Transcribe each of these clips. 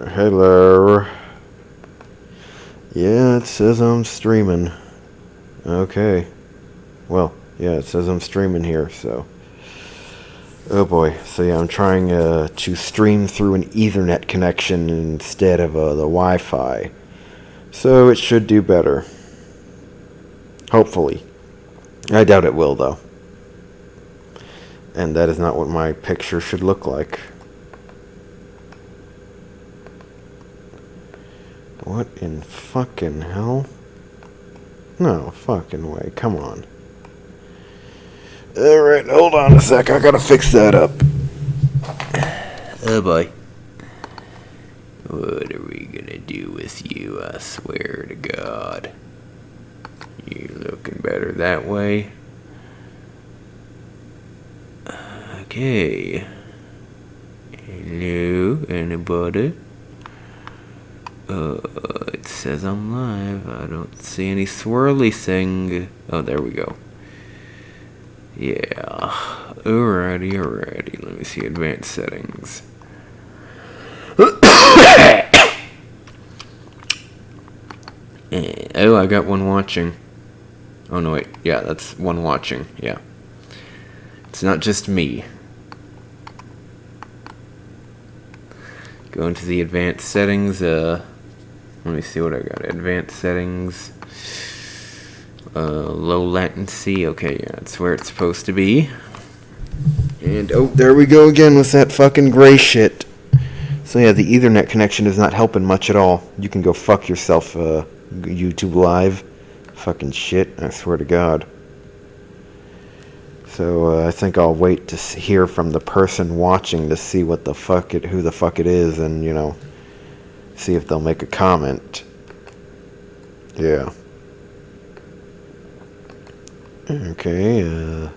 Hello. Yeah, it says I'm streaming. Okay. Well, yeah, it says I'm streaming here, so. Oh boy. So yeah, I'm trying to stream through an Ethernet connection instead of the Wi-Fi. So it should do better. Hopefully. I doubt it will, though. And that is not what my picture should look like. What in fucking hell? No fucking way. Come on. Alright, hold on a sec. I gotta fix that up. Oh boy. What are we gonna do with you? I swear to God. You looking better that way? Okay. Hello, anybody? It says I'm live. I don't see any swirly thing. Oh, there we go. Yeah. Alrighty. Let me see advanced settings. Oh, I got one watching. Oh, no, wait. Yeah, that's one watching. Yeah. It's not just me. Go into the advanced settings. Let me see what I got. Advanced settings. Low latency. Okay, yeah, that's where it's supposed to be. And, oh, there we go again with that fucking gray shit. So, yeah, the Ethernet connection is not helping much at all. You can go fuck yourself, YouTube Live. Fucking shit, I swear to God. So, I think I'll wait to hear from the person watching to see what the fuck who the fuck it is, and, you know, see if they'll make a comment. Yeah. Okay,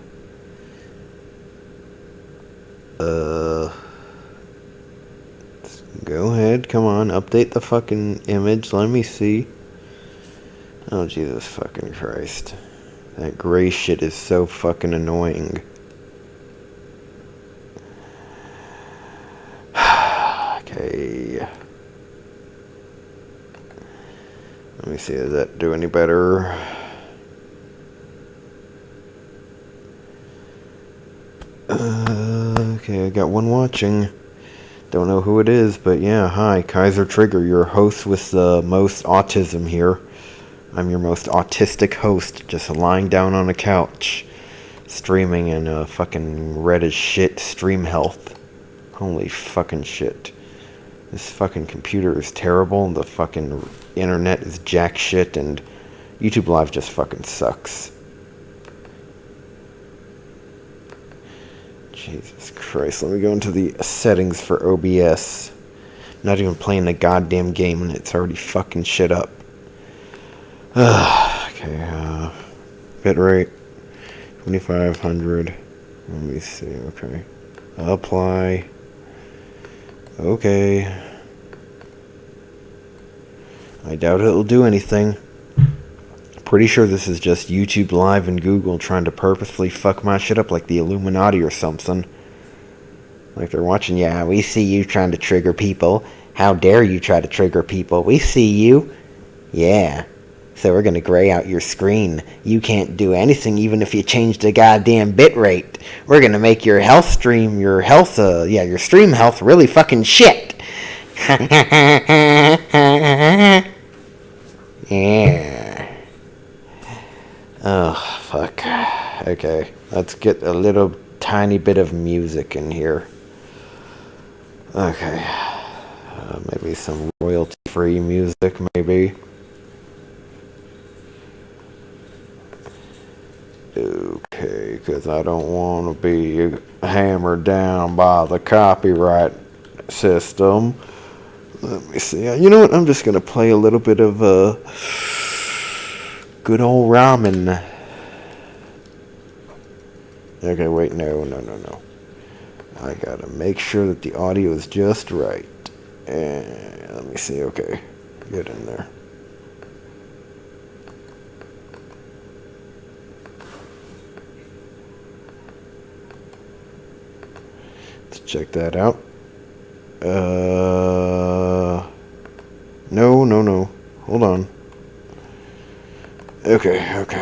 go ahead, come on, update the fucking image, let me see. Oh, Jesus fucking Christ. That gray shit is so fucking annoying. Okay. Let me see, does that do any better? Okay, I got one watching. Don't know who it is, but yeah, hi, Kaiser Trigger, your host with the most autism here. I'm your most autistic host, just lying down on a couch, streaming in fucking red as shit stream health. Holy fucking shit. This fucking computer is terrible, the fucking internet is jack shit, and YouTube Live just fucking sucks. Jesus Christ, let me go into the settings for OBS. I'm not even playing the goddamn game and it's already fucking shit up. Okay, bitrate 2500. Let me see, okay. Apply. Okay. I doubt it'll do anything. Pretty sure this is just YouTube Live and Google trying to purposely fuck my shit up like the Illuminati or something. Like they're watching, yeah, we see you trying to trigger people. How dare you try to trigger people? We see you. Yeah. So we're gonna gray out your screen. You can't do anything even if you change the goddamn bitrate. We're gonna make your stream health really fucking shit. Yeah. Oh, fuck. Okay, let's get a little tiny bit of music in here. Okay. Maybe some royalty-free music, maybe. Okay, because I don't want to be hammered down by the copyright system. Let me see. You know what? I'm just going to play a little bit of good old ramen. Okay, wait, no. I gotta make sure that the audio is just right. And let me see, okay. Get in there. Let's check that out. No. Hold on. Okay,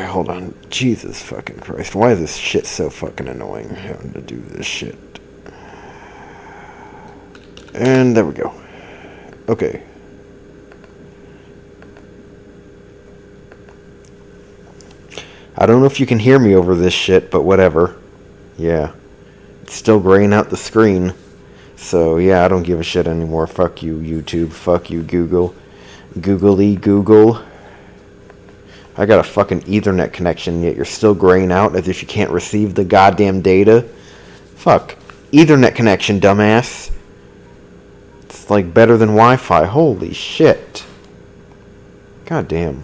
hold on. Jesus fucking Christ. Why is this shit so fucking annoying, having to do this shit? And there we go. Okay. I don't know if you can hear me over this shit, but whatever. Yeah. It's still graying out the screen. So, yeah, I don't give a shit anymore. Fuck you, YouTube. Fuck you, Google. Googly Google. I got a fucking Ethernet connection, yet you're still graying out as if you can't receive the goddamn data. Fuck. Ethernet connection, dumbass. It's like better than Wi-Fi. Holy shit. Goddamn.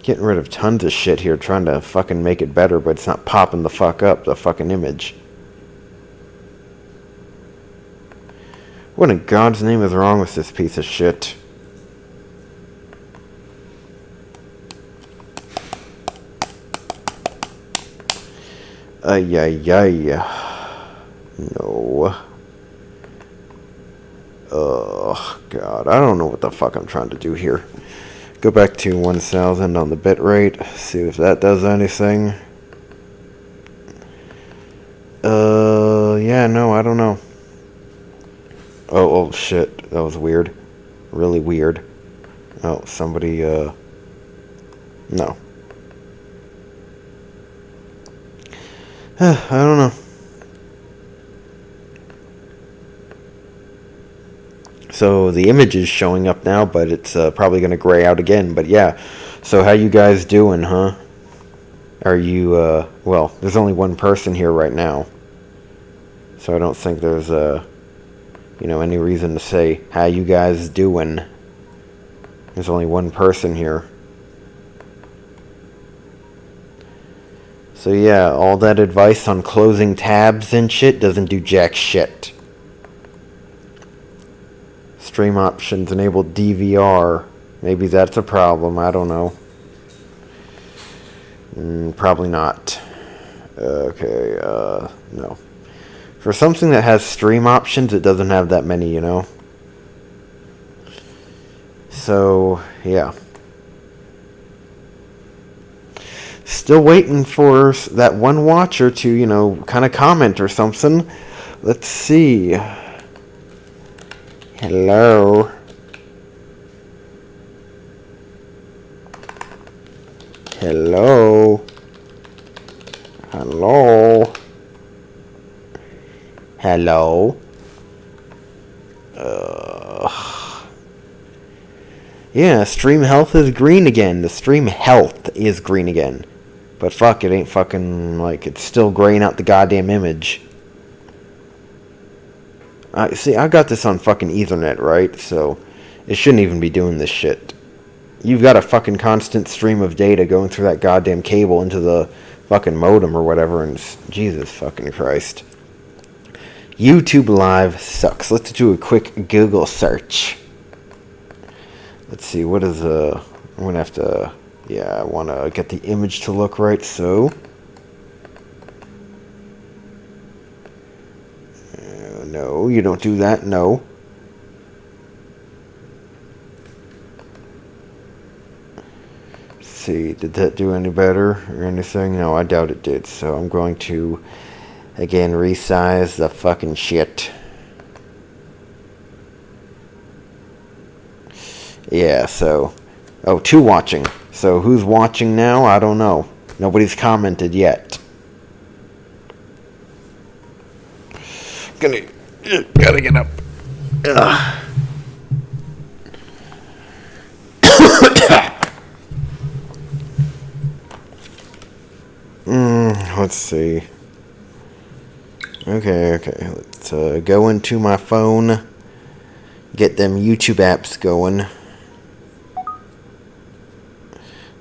Getting rid of tons of shit here, trying to fucking make it better, but it's not popping the fuck up, the fucking image. What in God's name is wrong with this piece of shit? No. Oh, God. I don't know what the fuck I'm trying to do here. Go back to 1000 on the bit rate. See if that does anything. Yeah, no, I don't know. Oh, shit. That was weird. Really weird. Oh, somebody, no. I don't know. So the image is showing up now, but it's probably going to gray out again. But yeah, so how you guys doing, huh? Are you, well, there's only one person here right now. So I don't think there's, any reason to say, how you guys doing? There's only one person here. So yeah, all that advice on closing tabs and shit doesn't do jack shit. Stream options enable DVR. Maybe that's a problem, I don't know. Probably not. Okay, no. For something that has stream options, it doesn't have that many, you know? So, yeah. Still waiting for that one watcher to, kind of comment or something. Let's see. Hello. Hello. Hello. Hello. Yeah, stream health is green again. The stream health is green again. But fuck, it ain't fucking, it's still graying out the goddamn image. See, I got this on fucking Ethernet, right? So, it shouldn't even be doing this shit. You've got a fucking constant stream of data going through that goddamn cable into the fucking modem or whatever, and Jesus fucking Christ. YouTube Live sucks. Let's do a quick Google search. Let's see, what is, I'm gonna have to, I want to get the image to look right, so. No, you don't do that, no. Let's see, did that do any better or anything? No, I doubt it did, so I'm going to, again, resize the fucking shit. Yeah, so, two watching. So who's watching now? I don't know. Nobody's commented yet. Gotta get up. Let's see. Okay. Let's go into my phone. Get them YouTube apps going.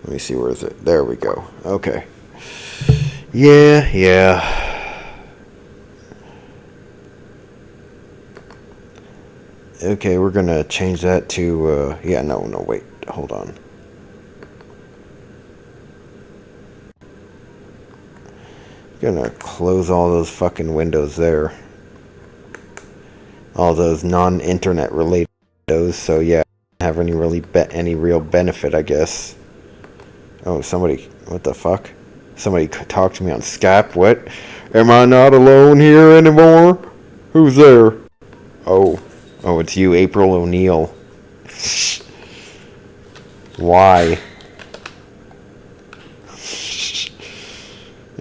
Let me see, where is it? There we go. Okay. Yeah. Okay, we're gonna change that to, no, wait, hold on. Gonna close all those fucking windows there. All those non-internet related windows, so yeah, have any real benefit, I guess. Oh, somebody, what the fuck? Somebody talked to me on Skype. What? Am I not alone here anymore? Who's there? Oh, it's you, April O'Neil. Why?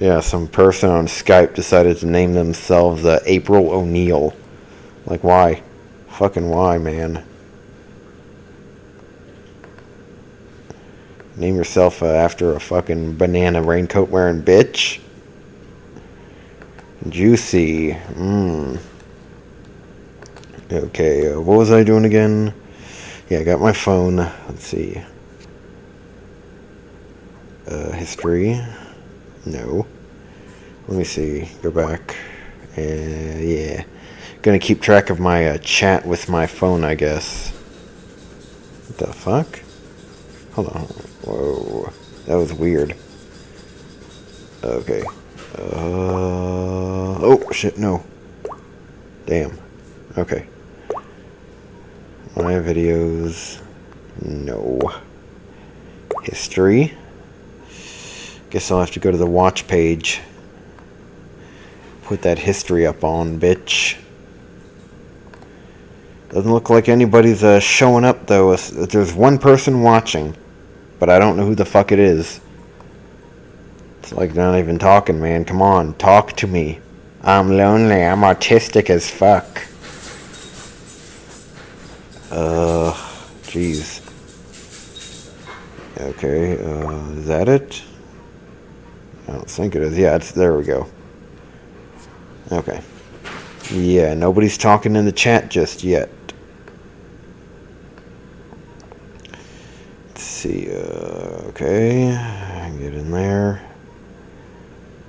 Yeah, some person on Skype decided to name themselves April O'Neil. Like, why? Fucking why, man? Name yourself after a fucking banana raincoat wearing bitch. Juicy. Okay, what was I doing again? Yeah, I got my phone. Let's see. History. No. Let me see. Go back. Yeah. Gonna keep track of my chat with my phone, I guess. What the fuck? Hold on. Whoa. That was weird. Okay. Oh, shit, no. Damn. Okay. My videos. No. History. Guess I'll have to go to the watch page. Put that history up on, bitch. Doesn't look like anybody's showing up, though. There's one person watching, but I don't know who the fuck it is. It's like not even talking, man. Come on, talk to me. I'm lonely. I'm autistic as fuck. Jeez. Okay, is that it? I don't think it is. Yeah, there we go. Okay. Yeah, nobody's talking in the chat just yet. Let's see, okay. Get in there.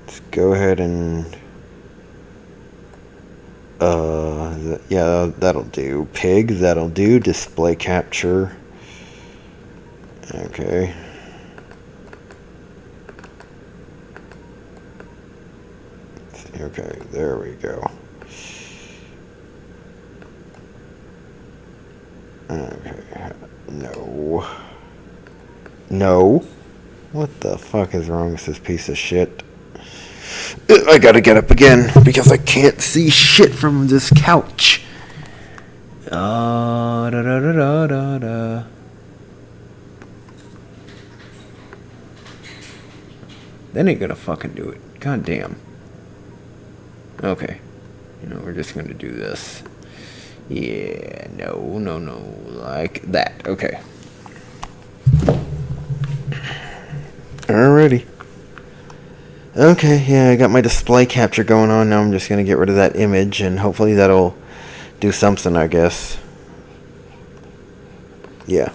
Let's go ahead and... yeah, that'll do. Pig, that'll do. Display capture. Okay. Okay, there we go. Okay, no. No? What the fuck is wrong with this piece of shit? I gotta get up again because I can't see shit from this couch. Da da da da da da. That ain't gonna fucking do it. God damn. Okay. We're just gonna do this. Yeah, no, like that. Okay. Alrighty. Okay, yeah, I got my display capture going on. Now I'm just gonna get rid of that image, and hopefully that'll do something, I guess. Yeah.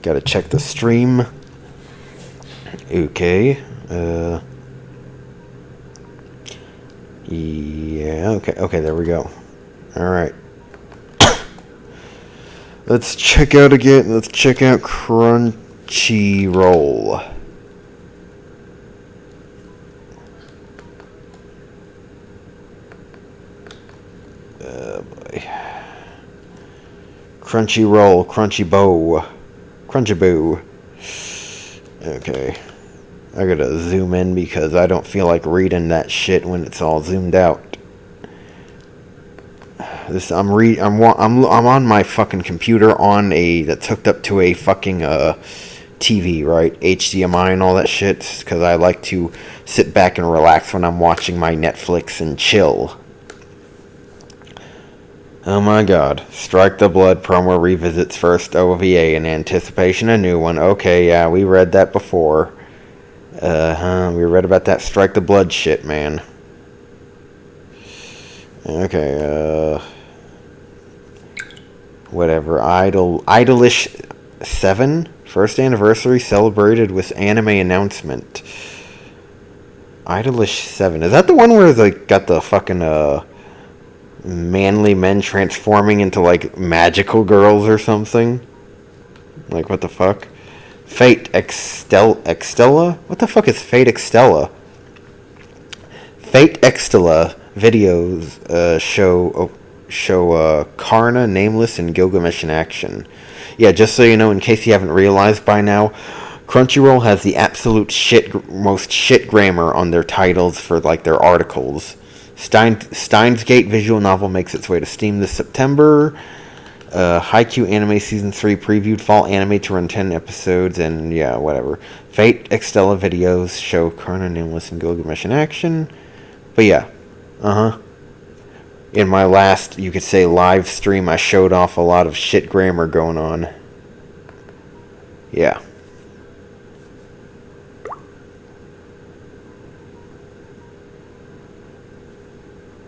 Gotta check the stream. Okay. Yeah, okay, there we go. Alright. Let's check out again. Let's check out Crunchyroll. Oh boy. Crunchyroll, Crunchyboo. Okay. I gotta zoom in because I don't feel like reading that shit when it's all zoomed out. I'm on my fucking computer that's hooked up to a fucking TV, right? HDMI and all that shit, because I like to sit back and relax when I'm watching my Netflix and chill. Oh my god. Strike the Blood promo revisits first OVA in anticipation of a new one. Okay, yeah, we read that before. We read about that Strike the Blood shit, man. Okay, whatever. Idolish 7? First anniversary celebrated with anime announcement. Idolish 7. Is that the one where they got the fucking, manly men transforming into, like, magical girls or something? Like, what the fuck? Fate Extella? What the fuck is Fate Extella? Fate Extella videos show Karna, Nameless, and Gilgamesh in action. Yeah, just so you know, in case you haven't realized by now, Crunchyroll has the absolute most shit grammar on their titles for like their articles. Steins Gate visual novel makes its way to Steam this September. Haikyuu anime season 3 previewed fall anime to run 10 episodes, and yeah, whatever. Fate Extella videos show Karna, Nameless, and Gilgamesh in action. But yeah, in my last, you could say, live stream, I showed off a lot of shit grammar going on. Yeah.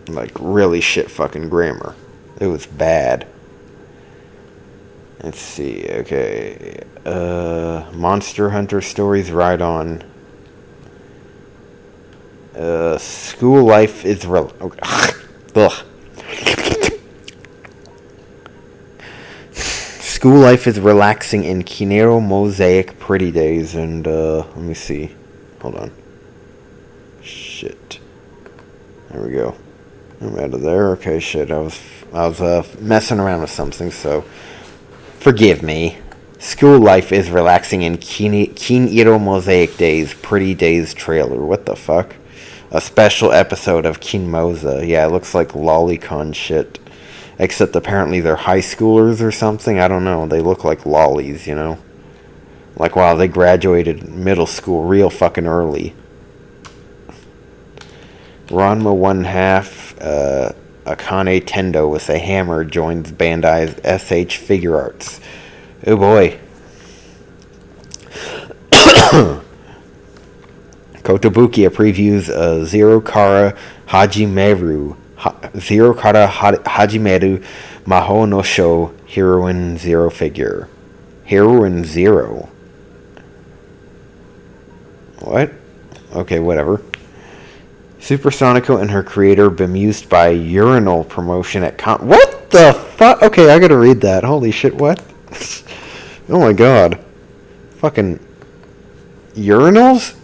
Like, really shit fucking grammar. It was bad. Let's see, okay. Monster Hunter Stories Ride On. School Life is Ugh. School life is relaxing in Kinero Mosaic Pretty Days, and let me see. Hold on. Shit. There we go. I'm out of there. Okay, shit. I was messing around with something, so forgive me. School life is relaxing in Kinero Mosaic Days Pretty Days trailer. What the fuck? A special episode of Kinmoza. Yeah, it looks like lolicon shit. Except apparently they're high schoolers or something. I don't know. They look like lollies, you know? Like, wow, they graduated middle school real fucking early. Ranma 1/2, Akane Tendo with a hammer joins Bandai's SH Figure Arts. Oh boy. Kotobukiya previews Zero Kara Hajimeru Maho no Sho Heroine Zero figure. Heroine Zero. What? Okay, whatever. Super Sonico and her creator bemused by urinal promotion at What the fuck? Okay, I gotta read that. Holy shit, what? Oh my god. Fucking urinals?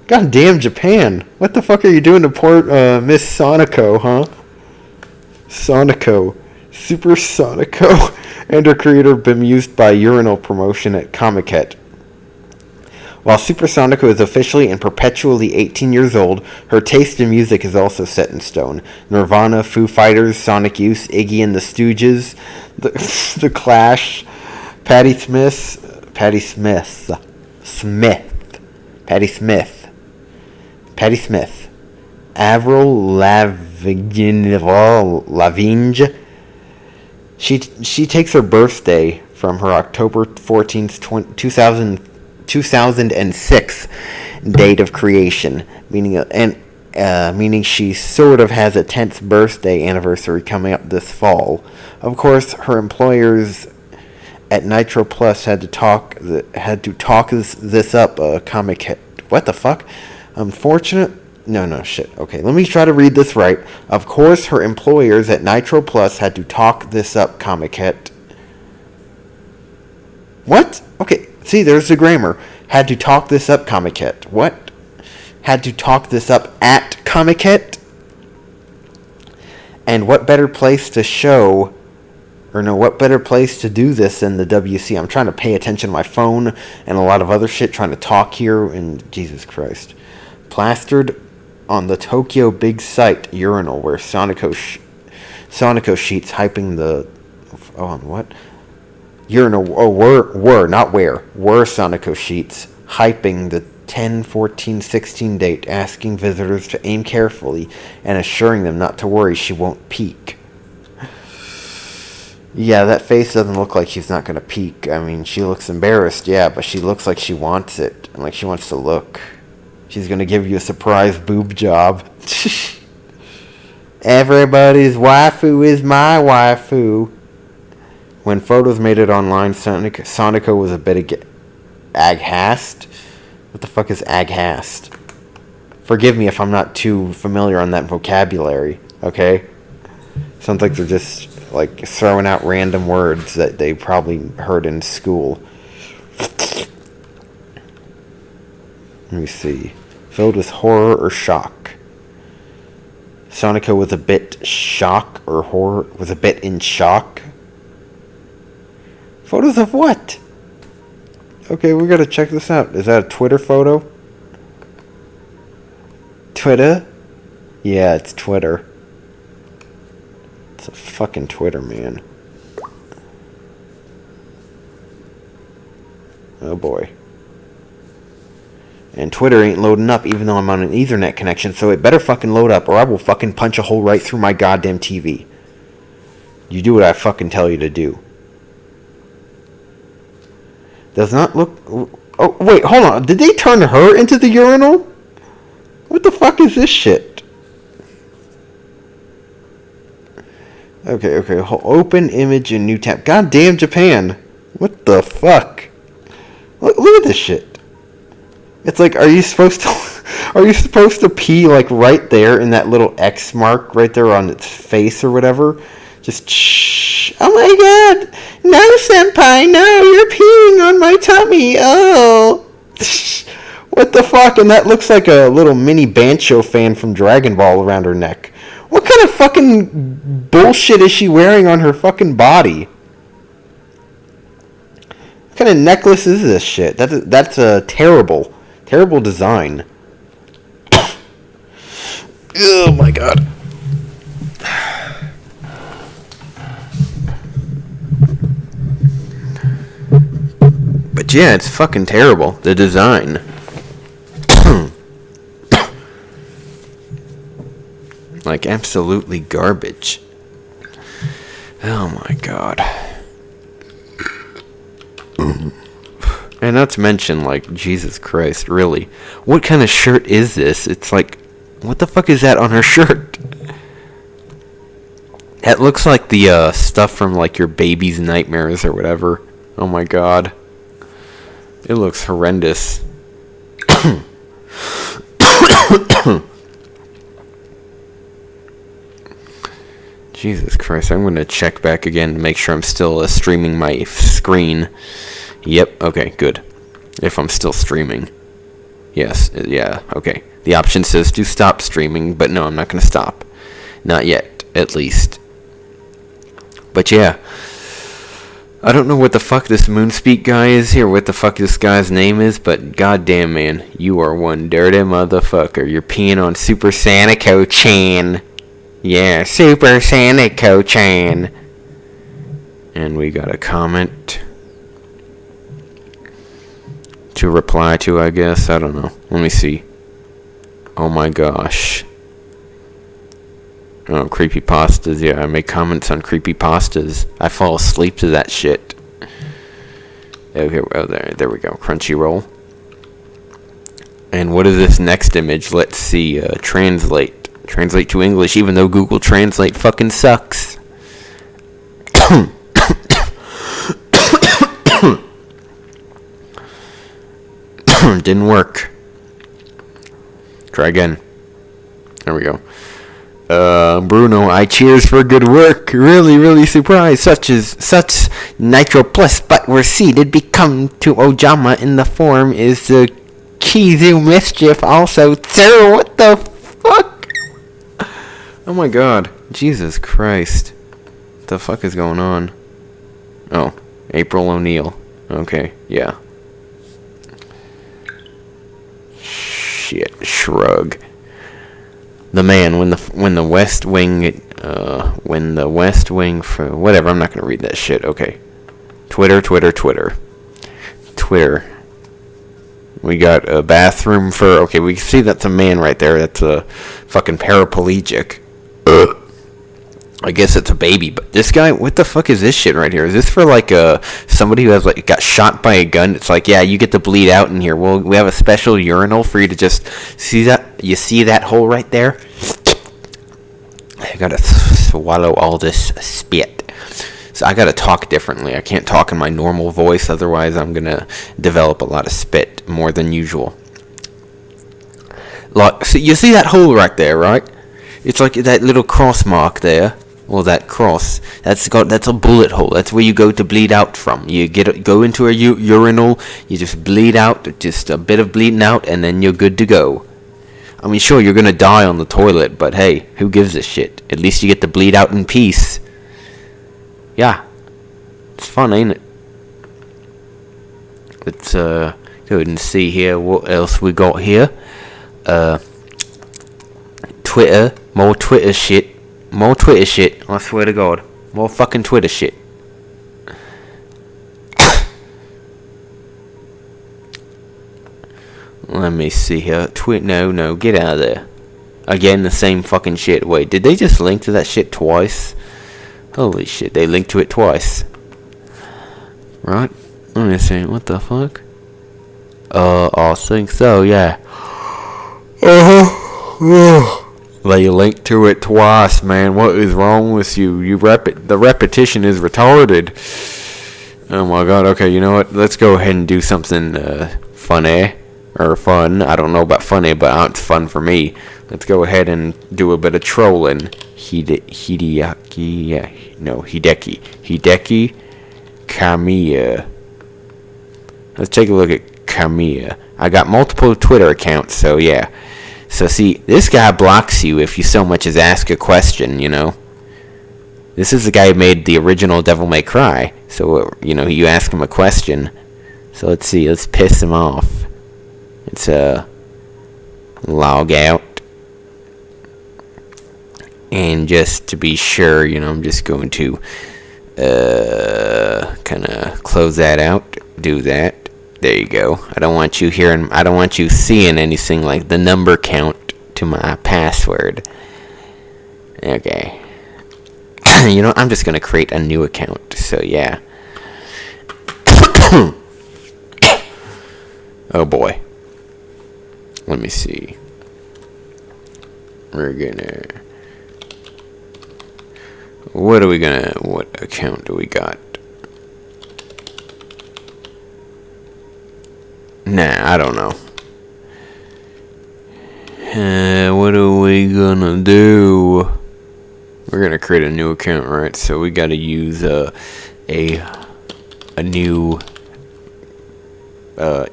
God damn Japan. What the fuck are you doing to poor Miss Sonico, huh? Sonico. Super Sonico and her creator bemused by urinal promotion at Comiket. While Super Sonico is officially and perpetually 18 years old, her taste in music is also set in stone. Nirvana, Foo Fighters, Sonic Youth, Iggy and the Stooges, The Clash, Patti Smith, Avril Lavigne. She takes her birthday from her October 14th, 2006 date of creation, meaning she sort of has a 10th birthday anniversary coming up this fall. Of course, her employers at Nitro Plus had to talk this up. Comic. What the fuck? Unfortunate. No, shit. Okay, let me try to read this right. Of course, her employers at Nitro Plus had to talk this up, Comiket. What? Okay, see, there's the grammar. Had to talk this up, Comiket. What? Had to talk this up at Comiket? And what better place to show, what better place to do this than the WC? I'm trying to pay attention to my phone and a lot of other shit, trying to talk here, and Jesus Christ. Plastered on the Tokyo Big Sight urinal where Sonico sheets hyping the... what? Urinal... were Sonico sheets hyping the 10, 14, 16 date, asking visitors to aim carefully and assuring them not to worry she won't peek. Yeah, that face doesn't look like she's not going to peek. I mean, she looks embarrassed, yeah, but she looks like she wants it, and like she wants to look. She's going to give you a surprise boob job. Everybody's waifu is my waifu. When photos made it online, Sonico was a bit aghast. What the fuck is aghast? Forgive me if I'm not too familiar on that vocabulary, okay? Sounds like they're just like throwing out random words that they probably heard in school. Let me see. Filled with horror or shock. Sonica was a bit shock or horror. Was a bit in shock. Photos of what? Okay, we gotta check this out. Is that a Twitter photo? Twitter? Yeah, it's Twitter. It's a fucking Twitter, man. Oh boy. And Twitter ain't loading up even though I'm on an Ethernet connection, so it better fucking load up or I will fucking punch a hole right through my goddamn TV. You do what I fucking tell you to do. Does not look... Oh, wait, hold on. Did they turn her into the urinal? What the fuck is this shit? Okay. Open image in new tab. Goddamn Japan. What the fuck? Look at this shit. It's like, are you supposed to pee like right there in that little X mark right there on its face or whatever? Just shh. Oh my god. No, senpai. No, you're peeing on my tummy. Oh. What the fuck? And that looks like a little mini Bancho fan from Dragon Ball around her neck. What kind of fucking bullshit is she wearing on her fucking body? What kind of necklace is this shit? That's a terrible design. Oh my god. But yeah, it's fucking terrible. The design. Like, absolutely garbage. Oh my god. And not to mention, like, Jesus Christ, really. What kind of shirt is this? It's like, what the fuck is that on her shirt? That looks like the stuff from, like, your baby's nightmares or whatever. Oh my god. It looks horrendous. Jesus Christ, I'm going to check back again to make sure I'm still streaming my screen. Yep, okay, good. If I'm still streaming. Yes, yeah, okay. The option says to stop streaming, but no, I'm not going to stop. Not yet, at least. But yeah. I don't know what the fuck this Moonspeak guy is here, what the fuck this guy's name is, but goddamn, man, you are one dirty motherfucker. You're peeing on Super Sanico-chan. Yeah, Super Sanico-chan. And we got a comment to reply to, I guess. I don't know. Let me see. Oh my gosh. Oh, creepypastas. Yeah, I make comments on creepypastas. I fall asleep to that shit. Okay, oh, there we go. Crunchyroll. And what is this next image? Let's see. Translate. Translate to English, even though Google Translate fucking sucks. Didn't work. Try again. There we go. Bruno, I cheers for good work. Really surprised. Such Nitro Plus, but we're seated. Become to Ojama in the form is the Kizu Mischief also. Sir, what the fuck? Oh my god. Jesus Christ. What the fuck is going on? Oh, April O'Neil. Okay, yeah. Shit, shrug. The man, when the West Wing for whatever, I'm not gonna read that shit. Okay. Twitter. We got a bathroom for, okay, we can see that's a man right there. That's a fucking paraplegic. I guess it's a baby, but this guy, what the fuck is this shit right here? Is this for like somebody who has like got shot by a gun? It's like, yeah, you get to bleed out in here. Well, we have a special urinal for you to just see that. You see that hole right there? I gotta swallow all this spit. So I gotta talk differently. I can't talk in my normal voice, otherwise I'm gonna develop a lot of spit more than usual. Like, so you see that hole right there, right? It's like that little cross mark there. Well, that cross, that's a bullet hole. That's where you go to bleed out from. You go into a urinal, you just bleed out, just a bit of bleeding out, and then you're good to go. I mean, sure, you're gonna die on the toilet, but hey, who gives a shit? At least you get to bleed out in peace. Yeah, it's fun, ain't it? Let's go ahead and see here what else we got here. Twitter, more Twitter shit. More Twitter shit, I swear to God. More fucking Twitter shit. Let me see here. No, get out of there. Again, the same fucking shit. Wait, did they just link to that shit twice? Holy shit, they linked to it twice. Right? Let me see, what the fuck? I think so, yeah. They linked to it twice, man. What is wrong with you? The repetition is retarded. Oh my god, okay, you know what? Let's go ahead and do something funny. Or fun. I don't know about funny, but it's fun for me. Let's go ahead and do a bit of trolling. Hideki Kamiya. Let's take a look at Kamiya. I got multiple Twitter accounts, so yeah. So see, this guy blocks you if you so much as ask a question, you know. This is the guy who made the original Devil May Cry. So, you know, you ask him a question. So let's see, let's piss him off. It's log out. And just to be sure, you know, I'm just going to kind of close that out. Do that. There you go. I don't want you seeing anything like the number count to my password. Okay. You know, I'm just going to create a new account. So, yeah. Oh, boy. Let me see. What account do we got? Nah, I don't know. What are we gonna do? We're gonna create a new account, right? So we gotta use a new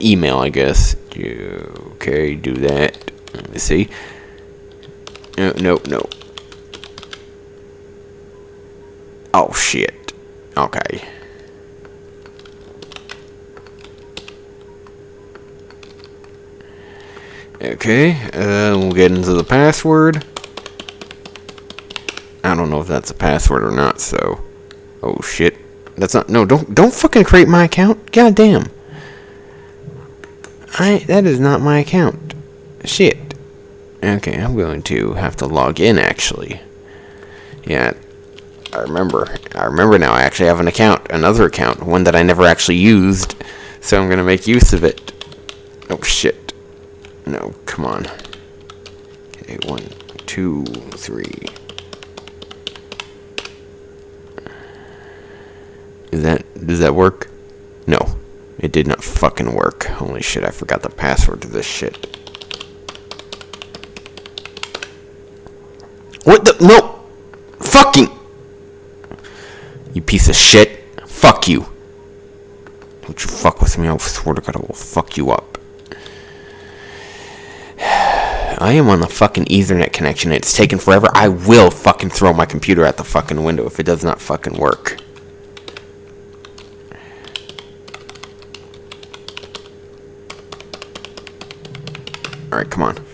email, I guess. Okay, do that. Let me see. No. Oh shit. Okay. Okay, we'll get into the password. I don't know if that's a password or not, so... Oh, shit. That's not... No, don't fucking create my account. God damn. That is not my account. Shit. Okay, I'm going to have to log in, actually. Yeah, I remember now. I actually have an account. Another account. One that I never actually used. So I'm going to make use of it. Oh, shit. No, come on. Okay, 1, 2, 3. Does that work? No, it did not fucking work. Holy shit, I forgot the password to this shit. What the? No! Fucking! You piece of shit. Fuck you. Don't you fuck with me, I swear to God I will fuck you up. I am on a fucking Ethernet connection. It's taken forever. I will fucking throw my computer out the fucking window if it does not fucking work. Alright, come on.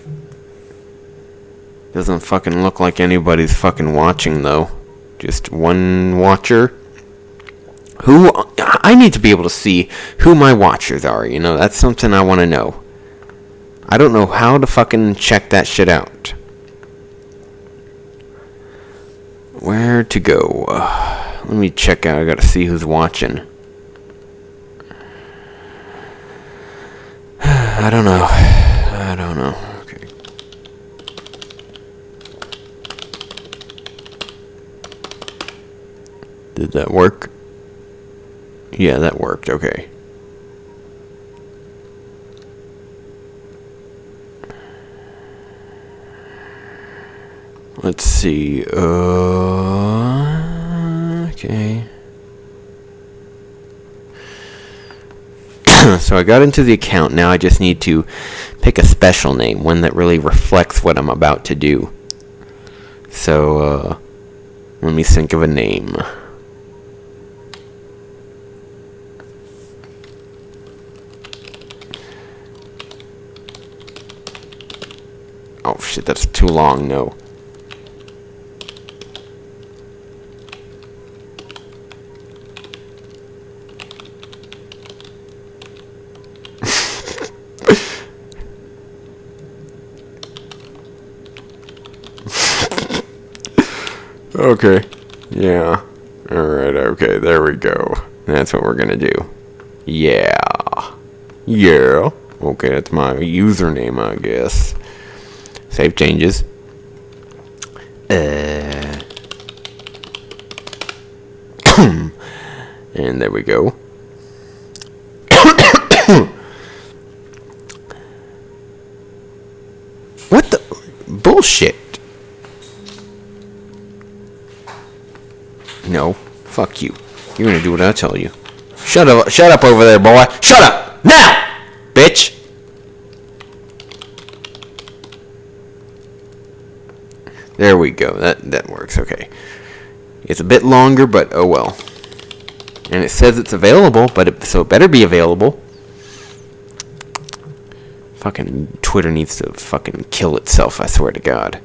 Doesn't fucking look like anybody's fucking watching, though. Just one watcher. I need to be able to see who my watchers are, you know? That's something I want to know. I don't know how to fucking check that shit out. Where to go? Let me check out. I gotta see who's watching. I don't know. Okay. Did that work? Yeah, that worked. Okay. Let's see. So I got into the account. Now I just need to pick a special name, one that really reflects what I'm about to do. So, let me think of a name. Oh shit, that's too long, no. Okay. Yeah. Alright, okay, there we go. That's what we're gonna do. Yeah. Yeah. Okay, that's my username, I guess. Save changes. And there we go. What the bullshit? No, fuck you. You're gonna do what I tell you. Shut up over there, boy. Shut up now, bitch. There we go. That works. Okay. It's a bit longer, but oh well. And it says it's available, so it better be available. Fucking Twitter needs to fucking kill itself, I swear to God.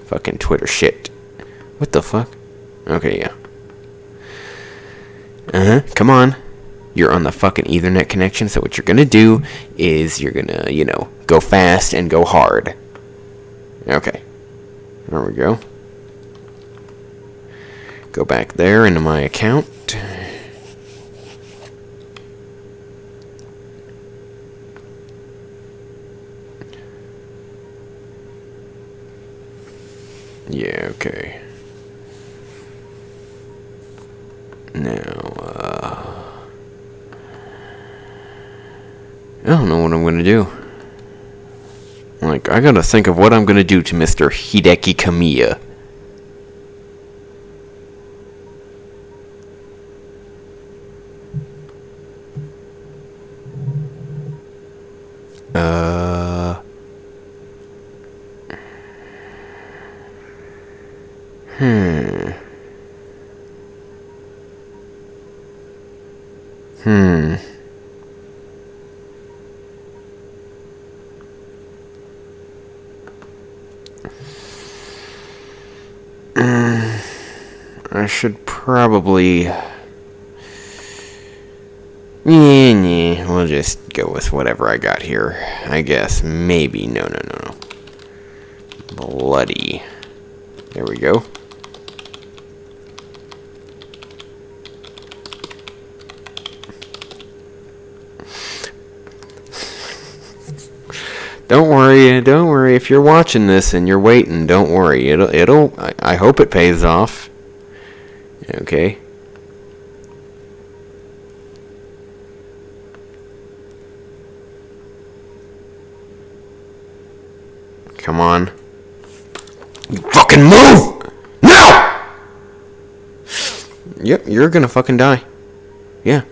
Fucking Twitter shit. What the fuck? Okay, yeah. Come on. You're on the fucking Ethernet connection, so what you're gonna do is you're gonna, go fast and go hard. Okay. There we go. Go back there into my account. Yeah, okay. Now, I don't know what I'm gonna do. Like, I gotta think of what I'm gonna do to Mr. Hideki Kamiya. I should probably... Yeah, we'll just go with whatever I got here. I guess. Maybe. No. Bloody. There we go. Don't worry. If you're watching this and you're waiting, don't worry. I hope it pays off. Okay. Come on. You fucking move! No! Yep, you're gonna fucking die. Yeah.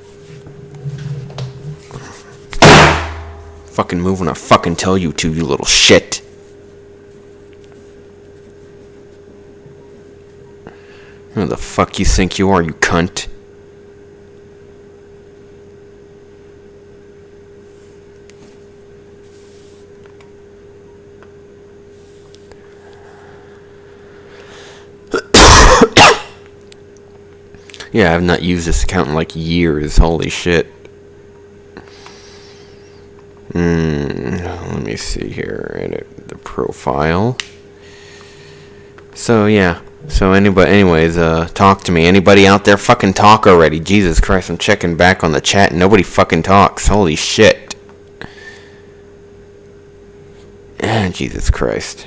Fucking move when I fucking tell you to, you little shit. Who the fuck you think you are, you cunt? Yeah, I've not used this account in like years. Holy shit. Let me see here. Edit the profile. So, yeah. So, anyways, talk to me. Anybody out there fucking talk already? Jesus Christ, I'm checking back on the chat and nobody fucking talks. Holy shit. Jesus Christ.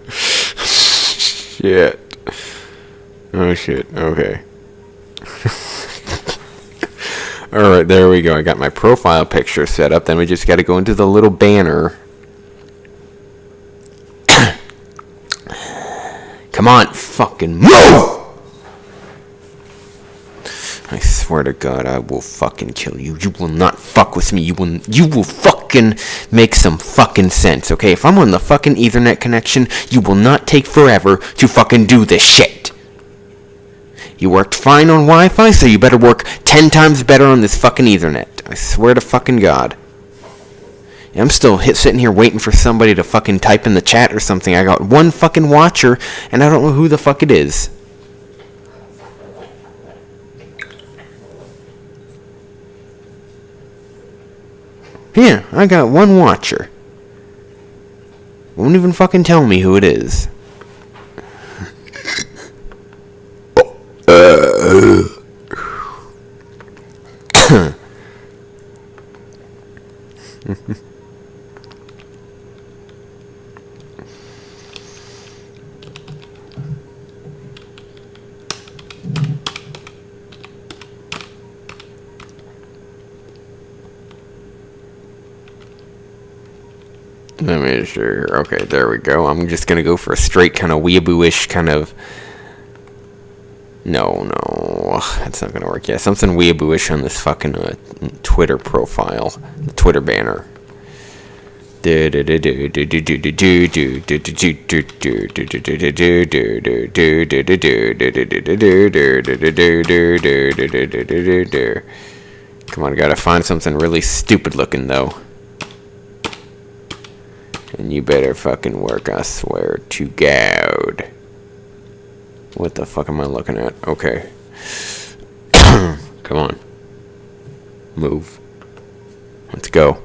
Shit. Oh shit. Okay. Alright, there we go. I got my profile picture set up. Then we just got to go into the little banner. Come on, fucking move! I swear to God, I will fucking kill you. You will not fuck with me. You will fucking make some fucking sense, okay? If I'm on the fucking Ethernet connection, you will not take forever to fucking do this shit. You worked fine on Wi-Fi, so you better work 10 times better on this fucking Ethernet. I swear to fucking God. I'm still sitting here waiting for somebody to fucking type in the chat or something. I got one fucking watcher, and I don't know who the fuck it is. Yeah, I got one watcher. Won't even fucking tell me who it is. Let me sure. Okay, there we go. I'm just gonna go for a straight kind of weeaboo-ish kind of. No, that's not gonna work. Yeah, something weeaboo-ish on this fucking Twitter profile, the Twitter banner. Come on, gotta find something really stupid looking though. And you better fucking work, I swear to God. What the fuck am I looking at? Okay. Come on. Move. Let's go.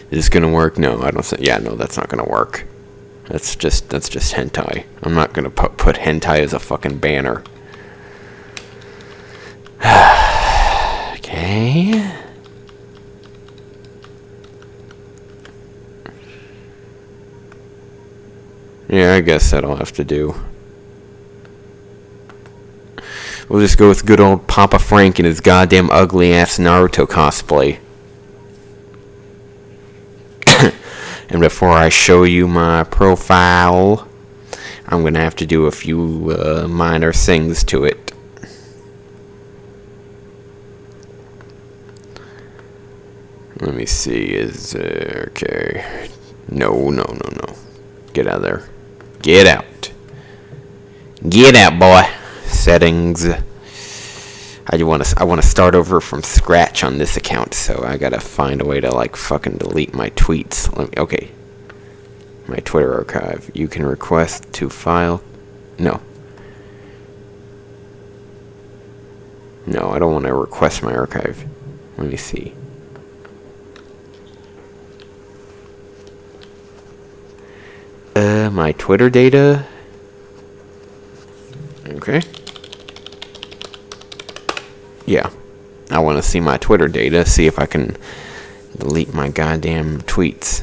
Is this gonna work? No, I don't think. Yeah, no, that's not gonna work. That's just hentai. I'm not gonna put hentai as a fucking banner. Okay. Yeah, I guess that'll have to do. We'll just go with good old Papa Frank and his goddamn ugly-ass Naruto cosplay. And before I show you my profile, I'm going to have to do a few minor things to it. Let me see, okay. No. Get out of there. Get out. Get out, boy. Settings. I want to start over from scratch on this account, so I gotta find a way to like fucking delete my tweets. Okay. My Twitter archive. You can request to file. No, I don't want to request my archive. Let me see. My Twitter data. Okay. Yeah. I want to see my Twitter data, see if I can delete my goddamn tweets.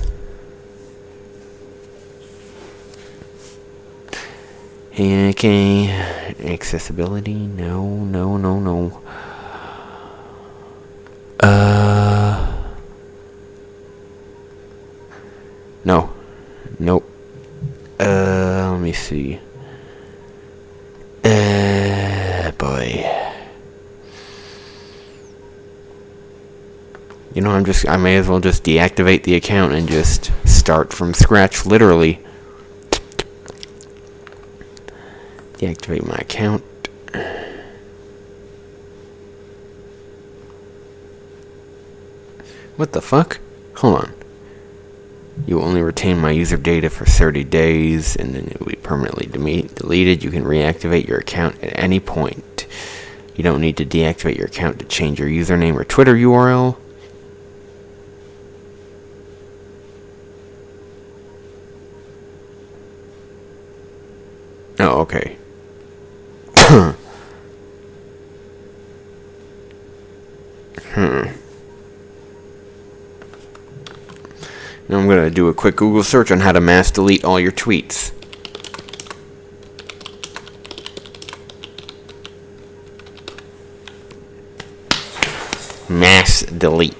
Okay. Accessibility. No. No. Nope. Let me see. Boy. You know, I may as well just deactivate the account and just start from scratch, literally. Deactivate my account. What the fuck? Hold on. You will only retain my user data for 30 days, and then it will be permanently deleted. You can reactivate your account at any point. You don't need to deactivate your account to change your username or Twitter URL. Oh, okay. Now I'm going to do a quick Google search on how to mass delete all your tweets. Mass delete.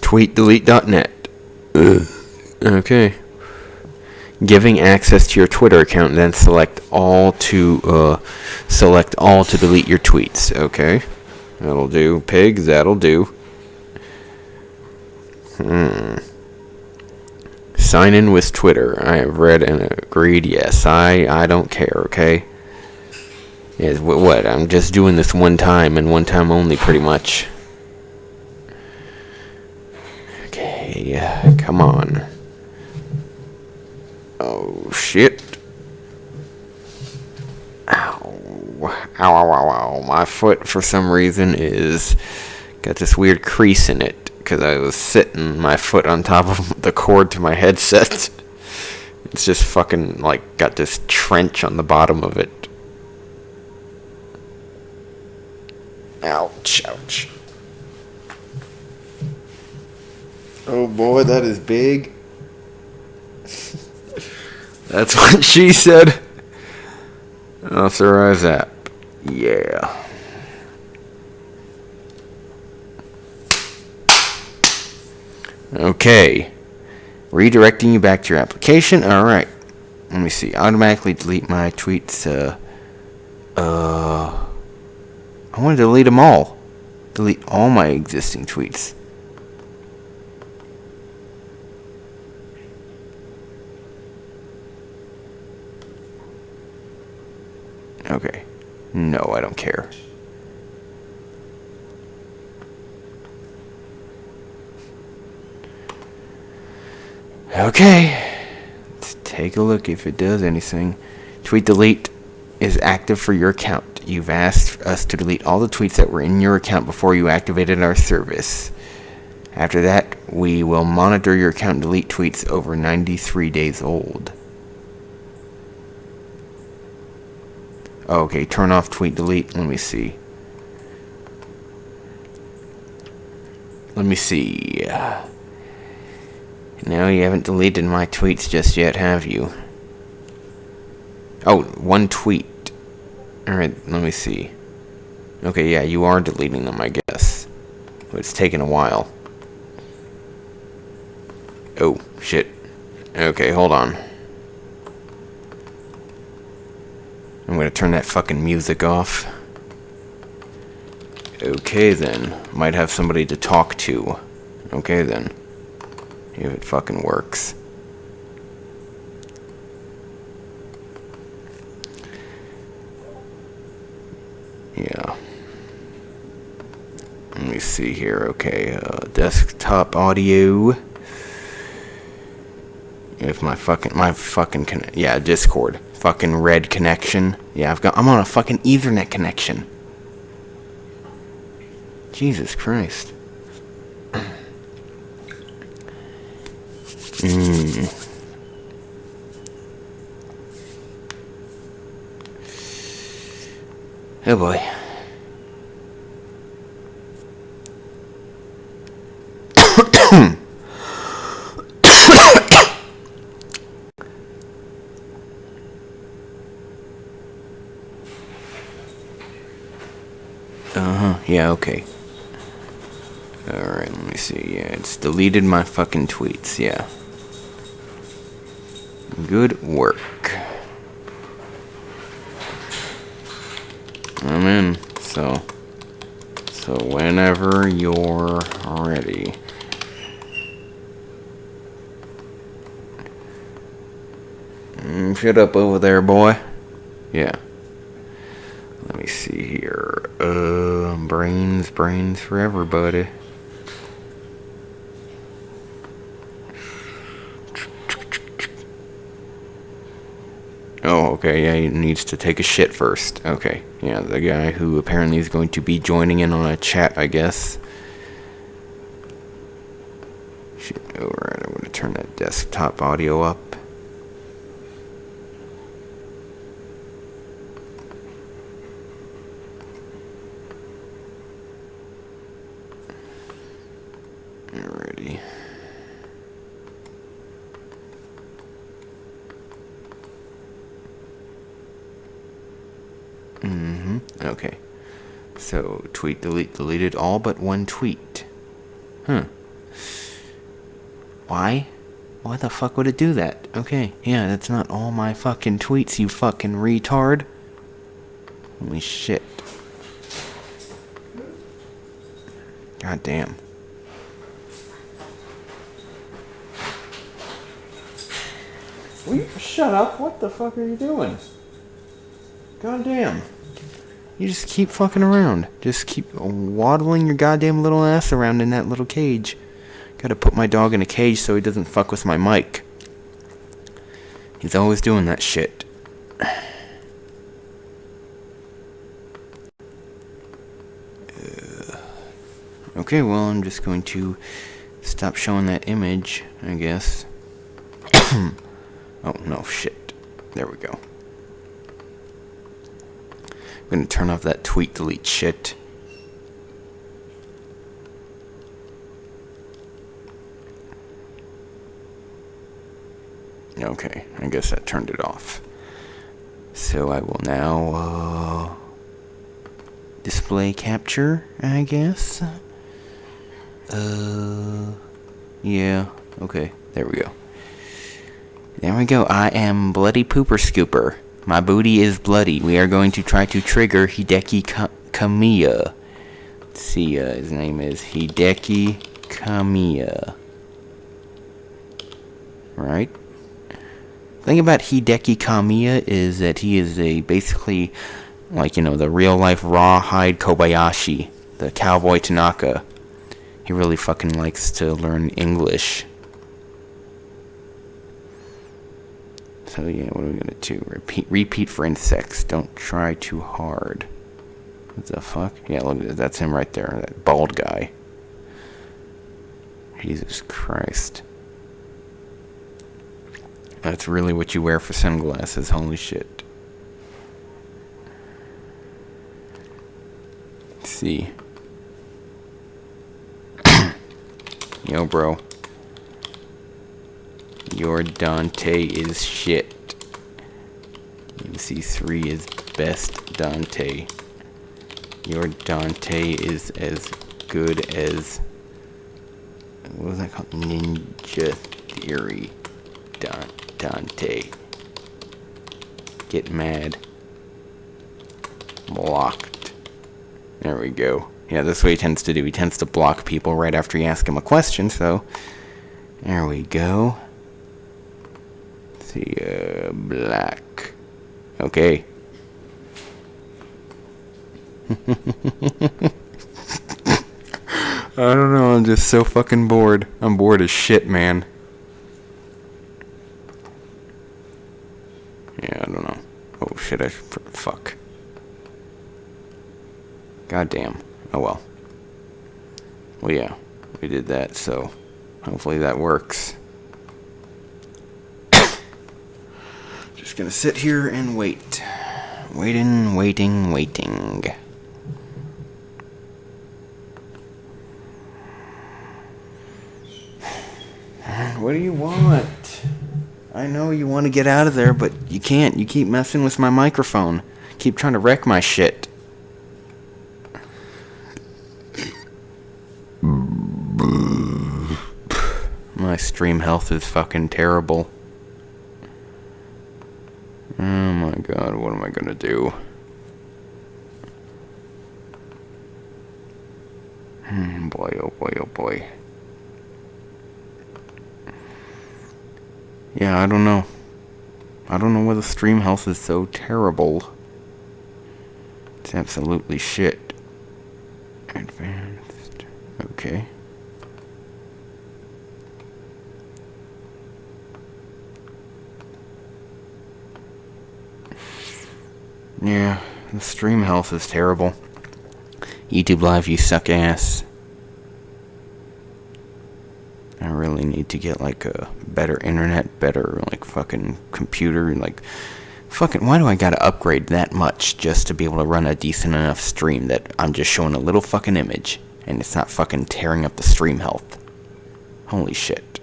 Tweetdelete.net. Okay. Giving access to your Twitter account, then select all to delete your tweets. Okay, that'll do. Pigs, that'll do. Sign in with Twitter. I have read and agreed. Yes, I don't care. Okay. Yes, what? I'm just doing this one time and one time only, pretty much. Okay, come on. Oh, shit. Ow. Ow, ow, ow, ow. My foot, for some reason, got this weird crease in it, because I was sitting my foot on top of the cord to my headset. It's just fucking, like, got this trench on the bottom of it. Ouch, ouch. Oh boy, that is big. That's what she said. Authorize app. Yeah. Okay. Redirecting you back to your application. Alright. Let me see. Automatically delete my tweets. I want to delete them all. Delete all my existing tweets. Okay. No, I don't care. Okay. Let's take a look if it does anything. Tweet delete is active for your account. You've asked us to delete all the tweets that were in your account before you activated our service. After that, we will monitor your account and delete tweets over 93 days old. Okay, turn off tweet delete. Let me see. No, you haven't deleted my tweets just yet, have you? Oh, one tweet. Alright, let me see. Okay, yeah, you are deleting them, I guess. But it's taken a while. Oh, shit. Okay, hold on. I'm gonna turn that fucking music off. Okay then. Might have somebody to talk to. Okay then. If it fucking works. Yeah. Let me see here. Okay, desktop audio. If yeah, Discord. Fucking red connection. Yeah, I'm on a fucking Ethernet connection. Jesus Christ. Oh boy. Yeah, okay. Alright, let me see. Yeah, it's deleted my fucking tweets, yeah. Good work. I'm in, so whenever you're ready. Shut up over there, boy. Yeah. Let me see here. Brains for everybody. Oh, okay, yeah, he needs to take a shit first. Okay, yeah, the guy who apparently is going to be joining in on a chat, I guess. Shit, alright, I'm gonna turn that desktop audio up. Okay. So, tweet, delete, deleted all but one tweet. Huh. Why? Why the fuck would it do that? Okay, yeah, that's not all my fucking tweets, you fucking retard. Holy shit. God damn. Will you shut up? What the fuck are you doing? God damn. You just keep fucking around. Just keep waddling your goddamn little ass around in that little cage. Gotta put my dog in a cage so he doesn't fuck with my mic. He's always doing that shit. Okay, well, I'm just going to stop showing that image, I guess. Oh, no, shit. There we go. I'm gonna turn off that tweet delete shit. Okay, I guess that turned it off. So I will now display capture, I guess. Yeah, okay, there we go. There we go. I am Bloody Pooper Scooper. My booty is bloody. We are going to try to trigger Hideki Kamiya. Let's see, his name is Hideki Kamiya. Right? The thing about Hideki Kamiya is that he is basically, like, the real-life rawhide Kobayashi, the cowboy Tanaka. He really fucking likes to learn English. So yeah, what are we gonna do? Repeat for insects. Don't try too hard. What the fuck? Yeah, look, that's him right there, that bald guy. Jesus Christ. That's really what you wear for sunglasses, holy shit. Let's see. Yo, bro. Your Dante is shit. MC3 is best Dante. Your Dante is as good as... what was that called? Ninja Theory. Dante. Get mad. Blocked. There we go. Yeah, that's what he tends to do. He tends to block people right after you ask him a question, so... there we go. Let's see, black. Okay. I don't know, I'm just so fucking bored. I'm bored as shit, man. Yeah, I don't know. Oh shit, fuck. God damn. Oh well. Well, yeah, we did that, so hopefully that works. Just gonna sit here and wait. Waiting. What do you want? I know you want to get out of there, but you can't. You keep messing with my microphone. Keep trying to wreck my shit. My stream health is fucking terrible. Oh my god, what am I gonna do? Boy, oh boy, oh boy. Yeah, I don't know. I don't know why the stream health is so terrible. It's absolutely shit. Advanced. Okay. Yeah, the stream health is terrible. YouTube Live, you suck ass. I really need to get like a better internet, better like fucking computer, like fucking why do I gotta upgrade that much just to be able to run a decent enough stream that I'm just showing a little fucking image and it's not fucking tearing up the stream health? Holy shit.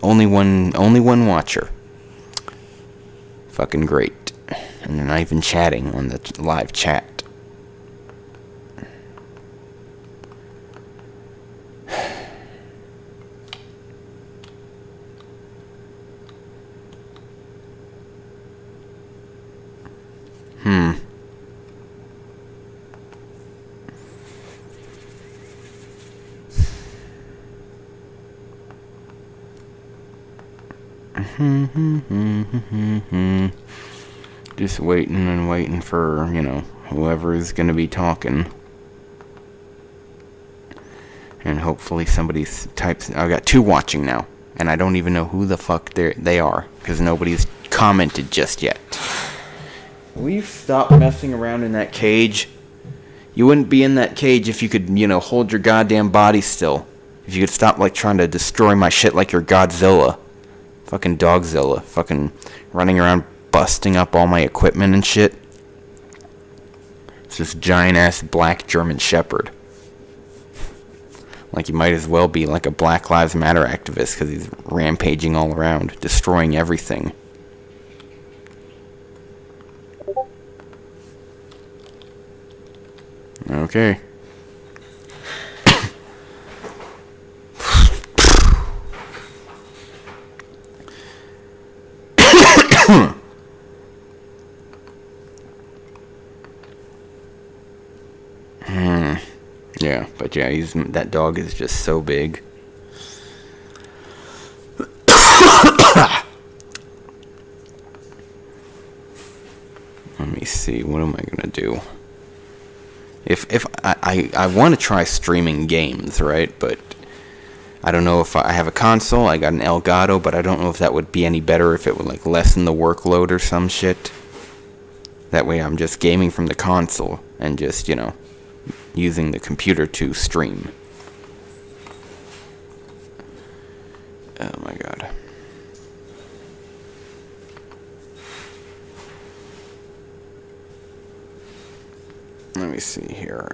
Only one watcher. Fucking great. and they're not even chatting on the live chat. Just waiting and waiting for, whoever is going to be talking. And hopefully somebody types. I got 2 watching now, and I don't even know who the fuck they are, because nobody's commented just yet. Will you stop messing around in that cage? You wouldn't be in that cage if you could, hold your goddamn body still. If you could stop, trying to destroy my shit like you're Godzilla. Fucking Dogzilla. Fucking running around busting up all my equipment and shit. It's this giant-ass black German Shepherd. You might as well be like a Black Lives Matter activist, because he's rampaging all around, destroying everything. Okay. Yeah, but yeah, that dog is just so big. Let me see, what am I gonna do? If I want to try streaming games, right? But I don't know if I have a console. I got an Elgato, but I don't know if that would be any better, if it would lessen the workload or some shit. That way I'm just gaming from the console and just, using the computer to stream. Oh my god. Let me see here.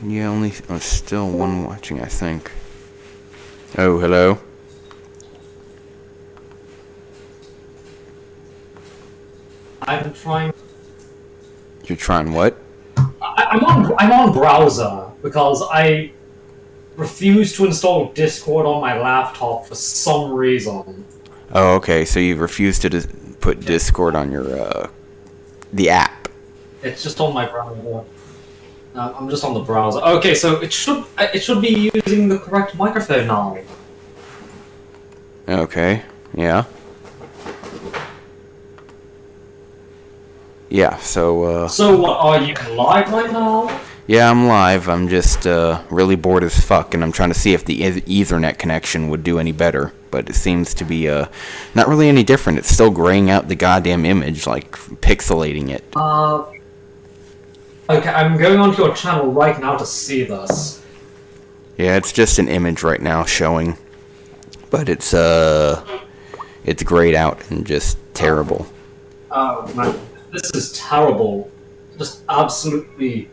Yeah, only still 1 watching, I think. Oh, hello. I'm trying. You're trying what? I'm on browser because I refuse to install Discord on my laptop for some reason. Oh, okay. So you refuse to put Discord on your the app. It's just on my browser. I'm just on the browser. Okay, so it should be using the correct microphone now. Okay. Yeah. Yeah, so So what, are you live right now? Yeah, I'm live. I'm just really bored as fuck, and I'm trying to see if the Ethernet connection would do any better. But it seems to be not really any different. It's still graying out the goddamn image, pixelating it. Okay, I'm going onto your channel right now to see this. Yeah, it's just an image right now showing, but it's grayed out and just terrible. Oh man, this is terrible. Just absolutely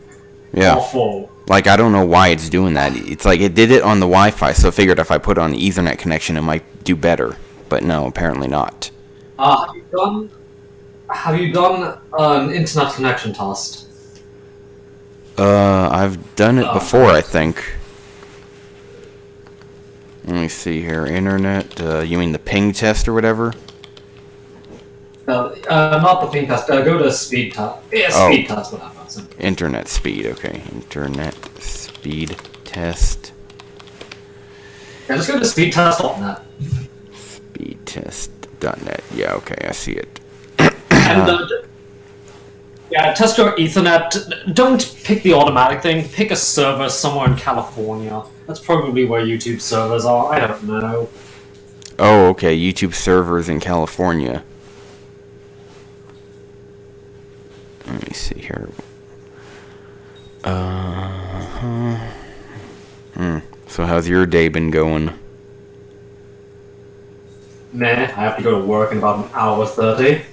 awful. I don't know why it's doing that. It's it did it on the Wi-Fi, so I figured if I put it on the Ethernet connection, it might do better. But no, apparently not. Have you done an internet connection test? I've done it before, I think. Let me see here. Internet, you mean the ping test or whatever? Not the ping test. Go to speed test. Yeah, speed test, whatever. Internet speed, okay. Internet speed test. Yeah, just go to speedtest.net. Speedtest.net. Yeah, okay, I see it. And yeah, test your Ethernet. Don't pick the automatic thing. Pick a server somewhere in California. That's probably where YouTube servers are. I don't know. Oh, okay. YouTube servers in California. Let me see here. So how's your day been going? Meh, I have to go to work in about 1:30.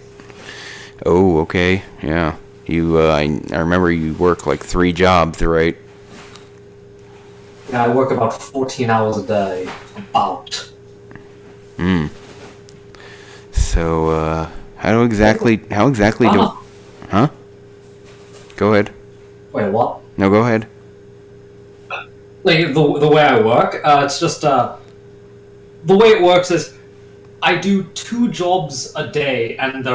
Oh, okay. Yeah. You, I remember you work 3 jobs, right? Yeah, I work about 14 hours a day. About. So, how exactly do... Huh? Go ahead. Wait, what? No, go ahead. Like, the way I work, it's just, the way it works is, I do 2 jobs a day, and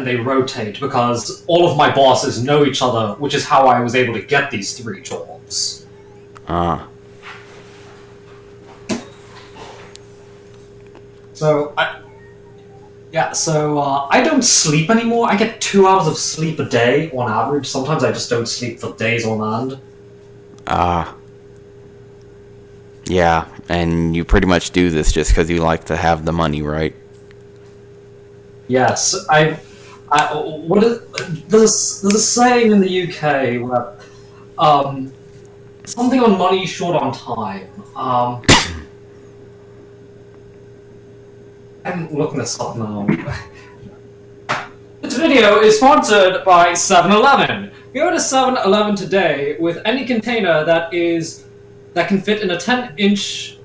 they rotate, because all of my bosses know each other, which is how I was able to get these 3 jobs. Ah. So, I don't sleep anymore. I get 2 hours of sleep a day on average. Sometimes I just don't sleep for days on end. Ah. Yeah, and you pretty much do this just because you like to have the money, right? Yes, there's a saying in the UK where, something on money, short on time. I'm looking this up now. This video is sponsored by 7-Eleven. Go to 7-Eleven today with any container that can fit in a 10-inch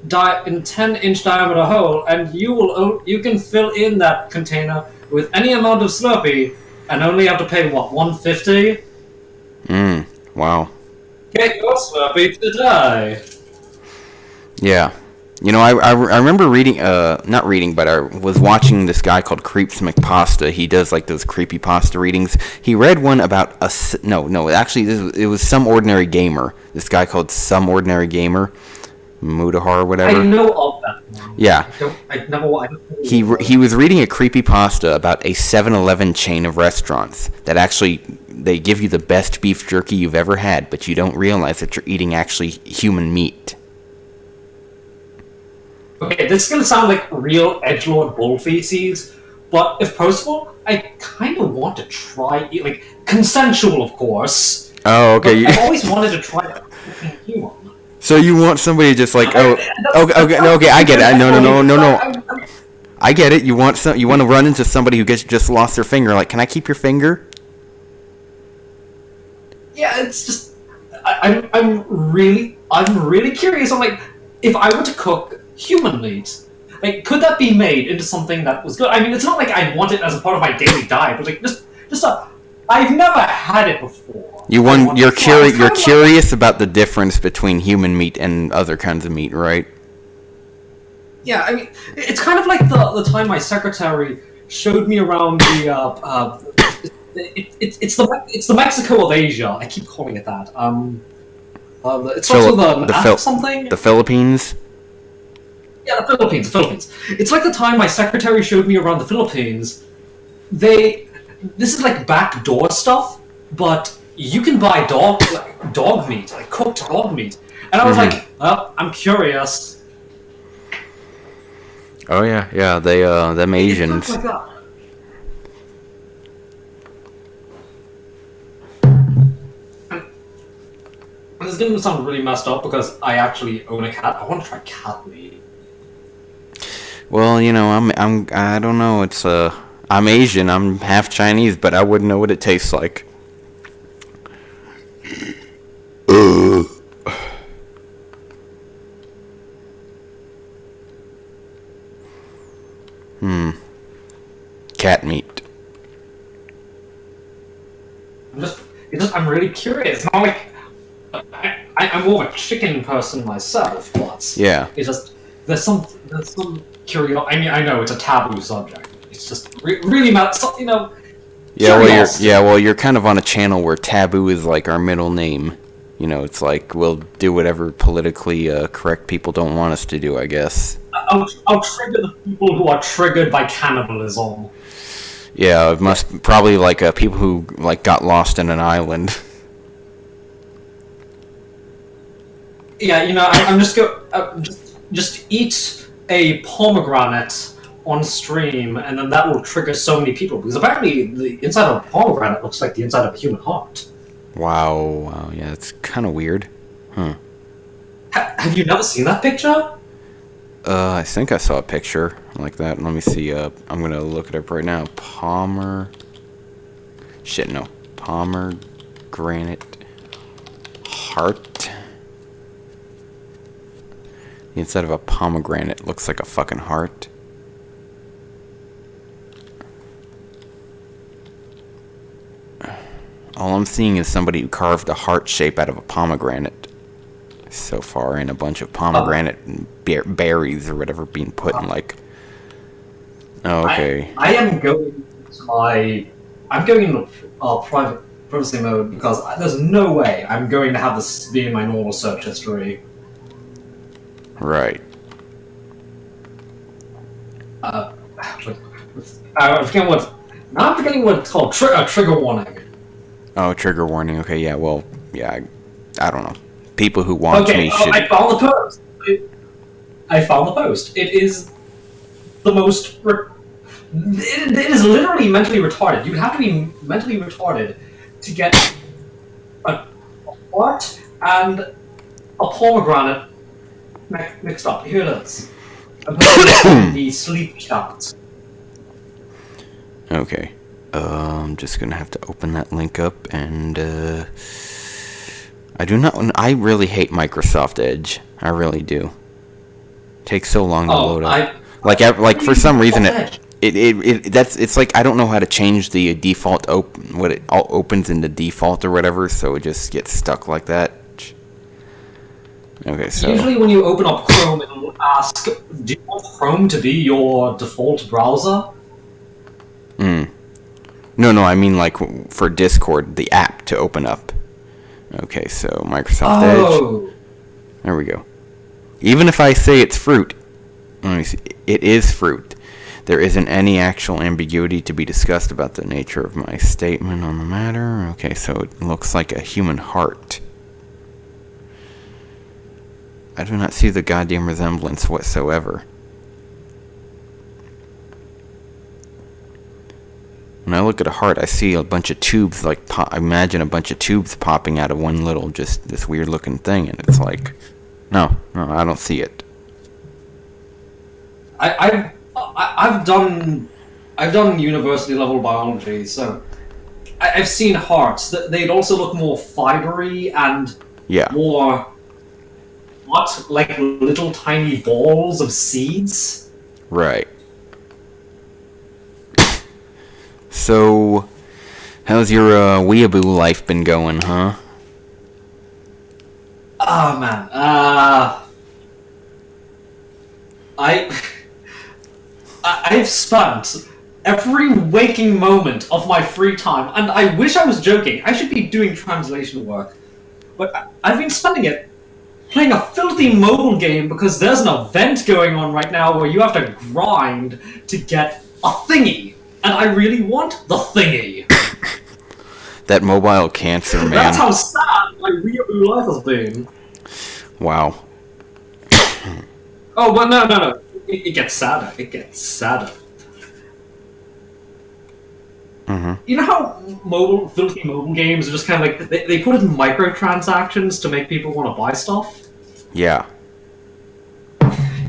diameter hole, and you can fill in that container with any amount of Slurpee, and only have to pay what, $1.50? Wow. Get your Slurpee today. Yeah. You know, I remember reading, not reading, but I was watching this guy called Creeps McPasta. He does, like, those creepypasta readings. He read one about actually, it was Some Ordinary Gamer. This guy called Some Ordinary Gamer, Mudahar or whatever. I know of that one. Yeah. He was reading a creepypasta about a 7-Eleven chain of restaurants that actually, they give you the best beef jerky you've ever had, but you don't realize that you're eating actually human meat. Okay, this is gonna sound like real edgelord bull feces, but if possible, I kind of want to try it, like, consensual, of course. Oh, okay. I've always wanted to try cooking human. So you want somebody just like, okay, I get it. No. I get it. You want to run into somebody who just lost their finger. Like, can I keep your finger? Yeah, it's just, I'm really curious. I'm like, if I were to cook human meat, like, could that be made into something that was good? I mean, it's not like I want it as a part of my daily diet, but like, I've never had it before. You're curious about the difference between human meat and other kinds of meat, right? Yeah, I mean, it's kind of like the time my secretary showed me around it's the Mexico of Asia. I keep calling it that. It's also something. The Philippines. Yeah, the Philippines. It's like the time my secretary showed me around the Philippines. This is like backdoor stuff, but you can buy dog meat, like cooked dog meat. And I was like, well, I'm curious. Oh yeah, they them Asians. Like that. And this is gonna sound really messed up because I actually own a cat. I want to try cat meat. Well, you know, I don't know. It's I'm Asian. I'm half Chinese, but I wouldn't know what it tastes like. Cat meat. I'm really curious. It's not like I'm more of a chicken person myself, but yeah, it's just there's some curiosity. I mean, I know it's a taboo subject. It's just really not, you know. Yeah, well, you're kind of on a channel where taboo is like our middle name. You know, it's like we'll do whatever politically correct people don't want us to do, I guess. I'll trigger the people who are triggered by cannibalism. Yeah, it must probably like people who like got lost in an island. Yeah, you know, I'm just eat a pomegranate on stream, and then that will trigger so many people because apparently the inside of a pomegranate looks like the inside of a human heart. Wow, yeah, it's kind of weird, huh? Have you never seen that picture? I think I saw a picture like that. Let me see. I'm gonna look it up right now. Pomegranate heart. The inside of a pomegranate looks like a fucking heart. All I'm seeing is somebody who carved a heart shape out of a pomegranate so far, and a bunch of pomegranate and berries or whatever being put in like. Oh, okay. I am going to I'm going into privacy mode because there's no way I'm going to have this be in my normal search history. Right. I'm forgetting what it's called. Trigger warning. Oh, trigger warning. Okay, yeah. Well, yeah. I don't know. People who watch me should. I found the post. I found the post. It is the most. It is literally mentally retarded. You'd have to be mentally retarded to get a heart and a pomegranate mixed up. Here it is. I'm putting the sleep charts. Okay. I'm just gonna have to open that link up, and I really hate Microsoft Edge. I really do. It takes so long to load up. Like for some reason it's like I don't know how to change the default what it all opens into default or whatever, so it just gets stuck like that. Okay, so usually when you open up Chrome, it will ask, "Do you want Chrome to be your default browser?" No, I mean like for Discord, the app to open up. Okay, so Microsoft Edge. There we go. Even if I say it's fruit, let me see. It is fruit. There isn't any actual ambiguity to be discussed about the nature of my statement on the matter. Okay, so it looks like a human heart. I do not see the goddamn resemblance whatsoever. When I look at a heart, I see a bunch of tubes, like, I imagine a bunch of tubes popping out of one little, just this weird looking thing, and it's like, no, I don't see it. I've done university level biology, so I've seen hearts. They'd also look more fibery and more like little tiny balls of seeds. Right. So, how's your Weeaboo life been going, huh? Oh man, I've spent every waking moment of my free time, and I wish I was joking. I should be doing translation work, but I've been spending it playing a filthy mobile game because there's an event going on right now where you have to grind to get a thingy. And I really want the thingy. That mobile cancer, man. That's how sad my Weeaboo life has been. Wow. Oh, but no. It gets sadder. It gets sadder. Mm-hmm. You know how filthy mobile games are just kind of like they put in microtransactions to make people want to buy stuff? Yeah.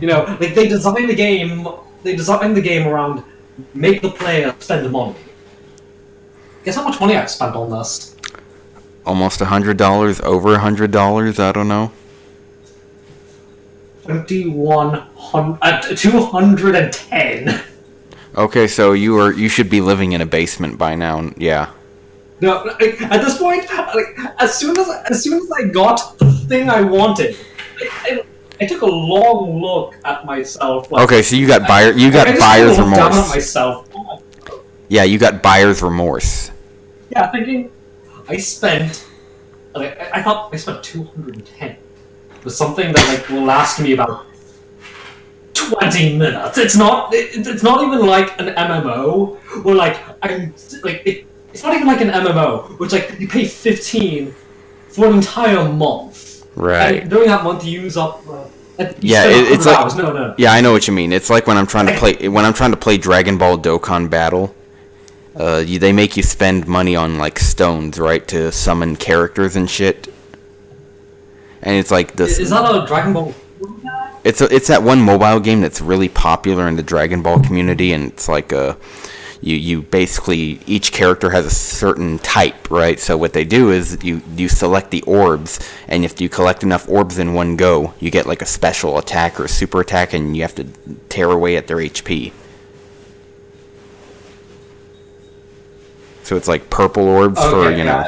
You know, like they designed the game around make the player spend money. Guess how much money I've spent on this? Almost $100, over $100, I don't know. 210. Okay, so you should be living in a basement by now. Yeah. No, like, at this point, like, as soon as I got the thing I wanted, I took a long look at myself. Like, okay, so you got buyer's remorse. Down at myself. Yeah, you got buyer's remorse. Yeah, thinking I spent. I thought I spent 210 for something that like will last me about 20 minutes. It's not even like an MMO where like it's not even like an MMO which like you pay 15 for an entire month. Right. And during that month you use up. It's like hours. No. Yeah, I know what you mean. It's like when I'm trying to play Dragon Ball Dokkan Battle. They make you spend money on like stones, right, to summon characters and shit. And it's like this. Is that a Dragon Ball? It's that one mobile game that's really popular in the Dragon Ball community, and it's like you basically each character has a certain type, right? So what they do is you select the orbs, and if you collect enough orbs in one go, you get like a special attack or a super attack, and you have to tear away at their HP. So it's like purple orbs for, you know.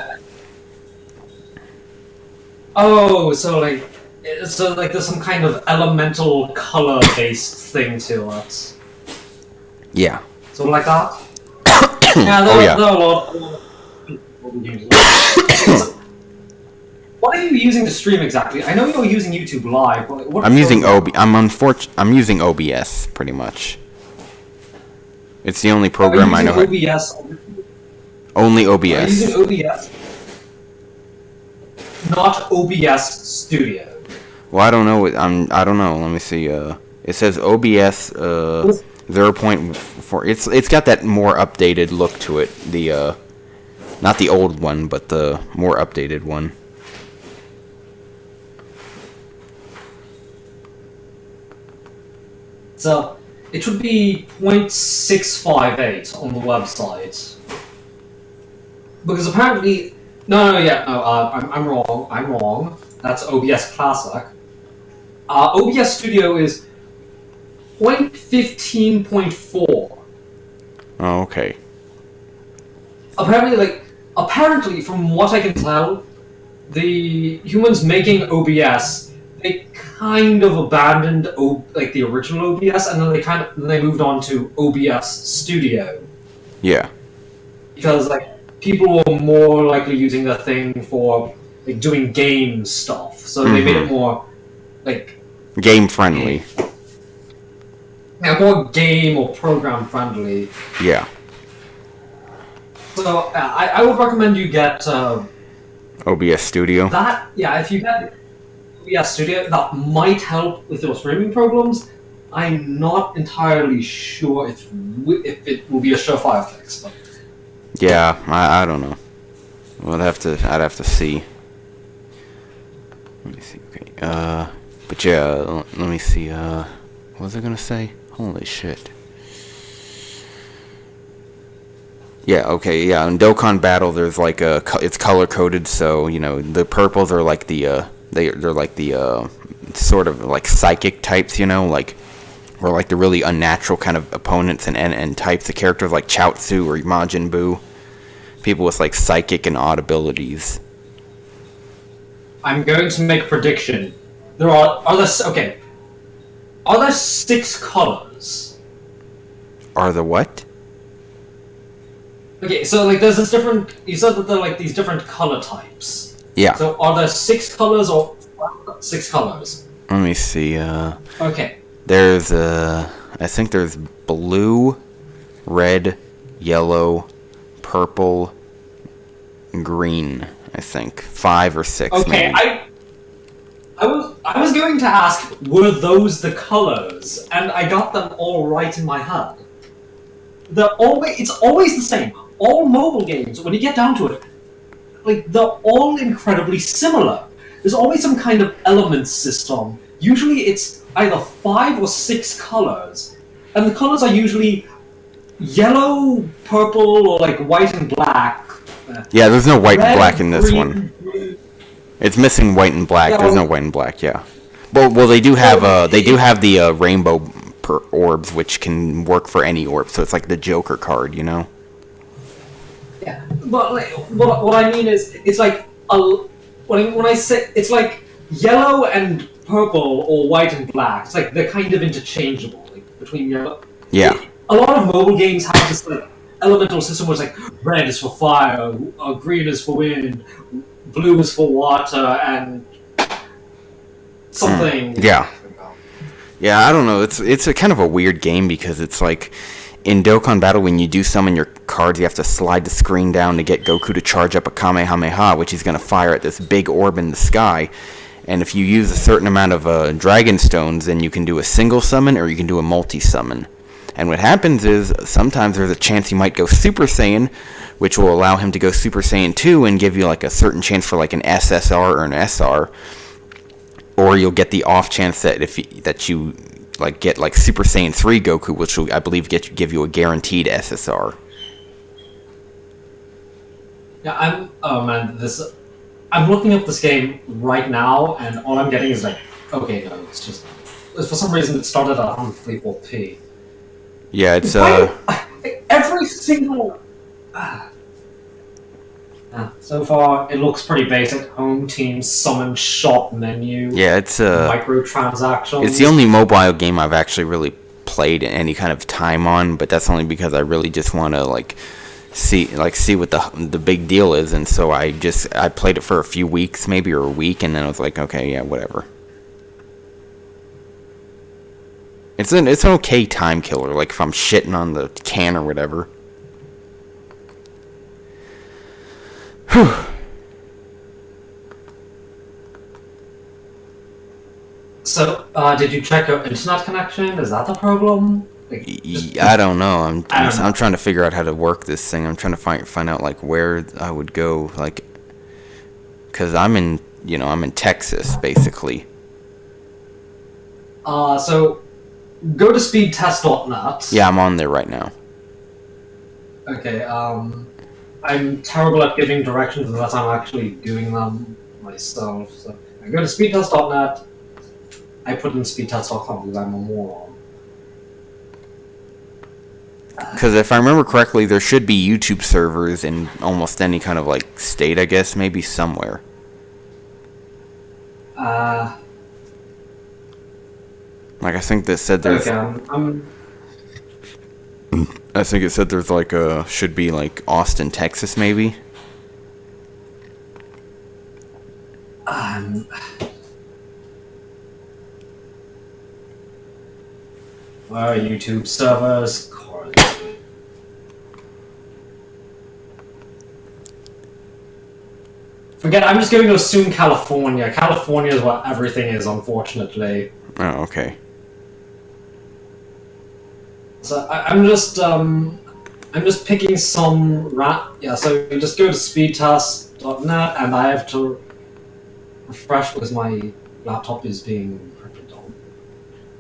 Oh, so like there's some kind of elemental color-based thing to it. Yeah. So like that. Yeah, there are a lot of people using it. What are you using to stream exactly? I know you're using YouTube Live. But what I'm using I'm using OBS pretty much. It's the only program I know. OBS? Only OBS. Are you using OBS? Not OBS Studio. Well, I don't know. I don't know. Let me see. It says OBS 0.4. It's got that more updated look to it. The not the old one, but the more updated one. So it should be 0.658 on the website. Because apparently, I'm wrong. That's OBS Classic. OBS Studio is 0.15.4. Oh, okay. Apparently, from what I can tell, the humans making OBS, they kind of abandoned the original OBS, and then they moved on to OBS Studio. Yeah. Because people were more likely using the thing for doing game stuff, so they made it more game friendly. Yeah, more game or program friendly. Yeah. So I would recommend you get OBS Studio. If you get OBS Studio, that might help with your streaming problems. I'm not entirely sure if it will be a surefire fix. But yeah, I don't know. I'd have to see. Let me see. Okay. But yeah, let me see. What was I gonna say? Holy shit. Yeah, okay, yeah, in Dokkan Battle there's it's color coded, so, you know, the purples are like they're like the sort of like psychic types, you know, or like the really unnatural kind of opponents and types of characters like Chaozu or Majin Buu. People with psychic and odd abilities. I'm going to make a prediction. Are there 6 colors? Are the what? Okay, so there's this different. You said that there are these different color types. Yeah. So are there 6 colors or 6 colors? Let me see. Okay. There's I think there's blue, red, yellow, purple, green. I think 5 or 6. Okay, maybe. I was going to ask, were those the colors? And I got them all right in my head. It's always the same. All mobile games, when you get down to it, they're all incredibly similar. There's always some kind of element system. Usually it's either 5 or 6 colors. And the colors are usually yellow, purple, or white and black. Yeah, there's no white and black in this green, one. It's missing white and black. There's no white and black, yeah. Well, they do have the rainbow orbs, which can work for any orb, so it's like the Joker card, you know? Yeah, but what I mean is, it's when I say it's yellow and purple or white and black, it's they're kind of interchangeable between yellow. Yeah. A lot of mobile games have this elemental system where it's red is for fire, green is for wind, blue is for water, and something. Yeah. Yeah, I don't know. It's a kind of a weird game because it's in Dokkan Battle, when you do summon your cards, you have to slide the screen down to get Goku to charge up a Kamehameha, which he's going to fire at this big orb in the sky. And if you use a certain amount of Dragon Stones, then you can do a single summon or you can do a multi-summon. And what happens is, sometimes there's a chance he might go Super Saiyan, which will allow him to go Super Saiyan 2 and give you a certain chance for an SSR or an SR. Or you'll get the off chance that you get Super Saiyan 3 Goku, which will, I believe, give you a guaranteed SSR. Yeah, I'm looking up this game right now, and all I'm getting is okay, no, it's just for some reason it started at 134p. Yeah, it's every single So far, it looks pretty basic. Home, team, summon, shop, menu, Yeah, it's microtransactions. the only mobile game I've actually really played any kind of time on, but that's only because I really just want to see what the big deal is, and so I played it for a few weeks, maybe, or a week, and then I was like, okay, yeah, whatever. It's an okay time killer, like if I'm shitting on the can or whatever. Whew. So, did you check your internet connection? Is that the problem? I don't know. I don't know. I'm trying to figure out how to work this thing. I'm trying to find out like where I would go, like, cause I'm in Texas basically. So go to speedtest.net. Yeah, I'm on there right now. Okay, I'm terrible at giving directions unless I'm actually doing them myself. So I go to speedtest.net. I put in speedtest.com because I'm a moron. Because if I remember correctly, there should be YouTube servers in almost any kind of like state, I guess, maybe somewhere. Like I think that said there's. Okay, I think it said there's like should be like Austin, Texas, maybe. Where are YouTube servers? Forget it, I'm just going to assume California. California is where everything is, unfortunately. Oh, okay. So I'm just picking some yeah, so you just go to speedtest.net and I have to refresh because my laptop is being encrypted on.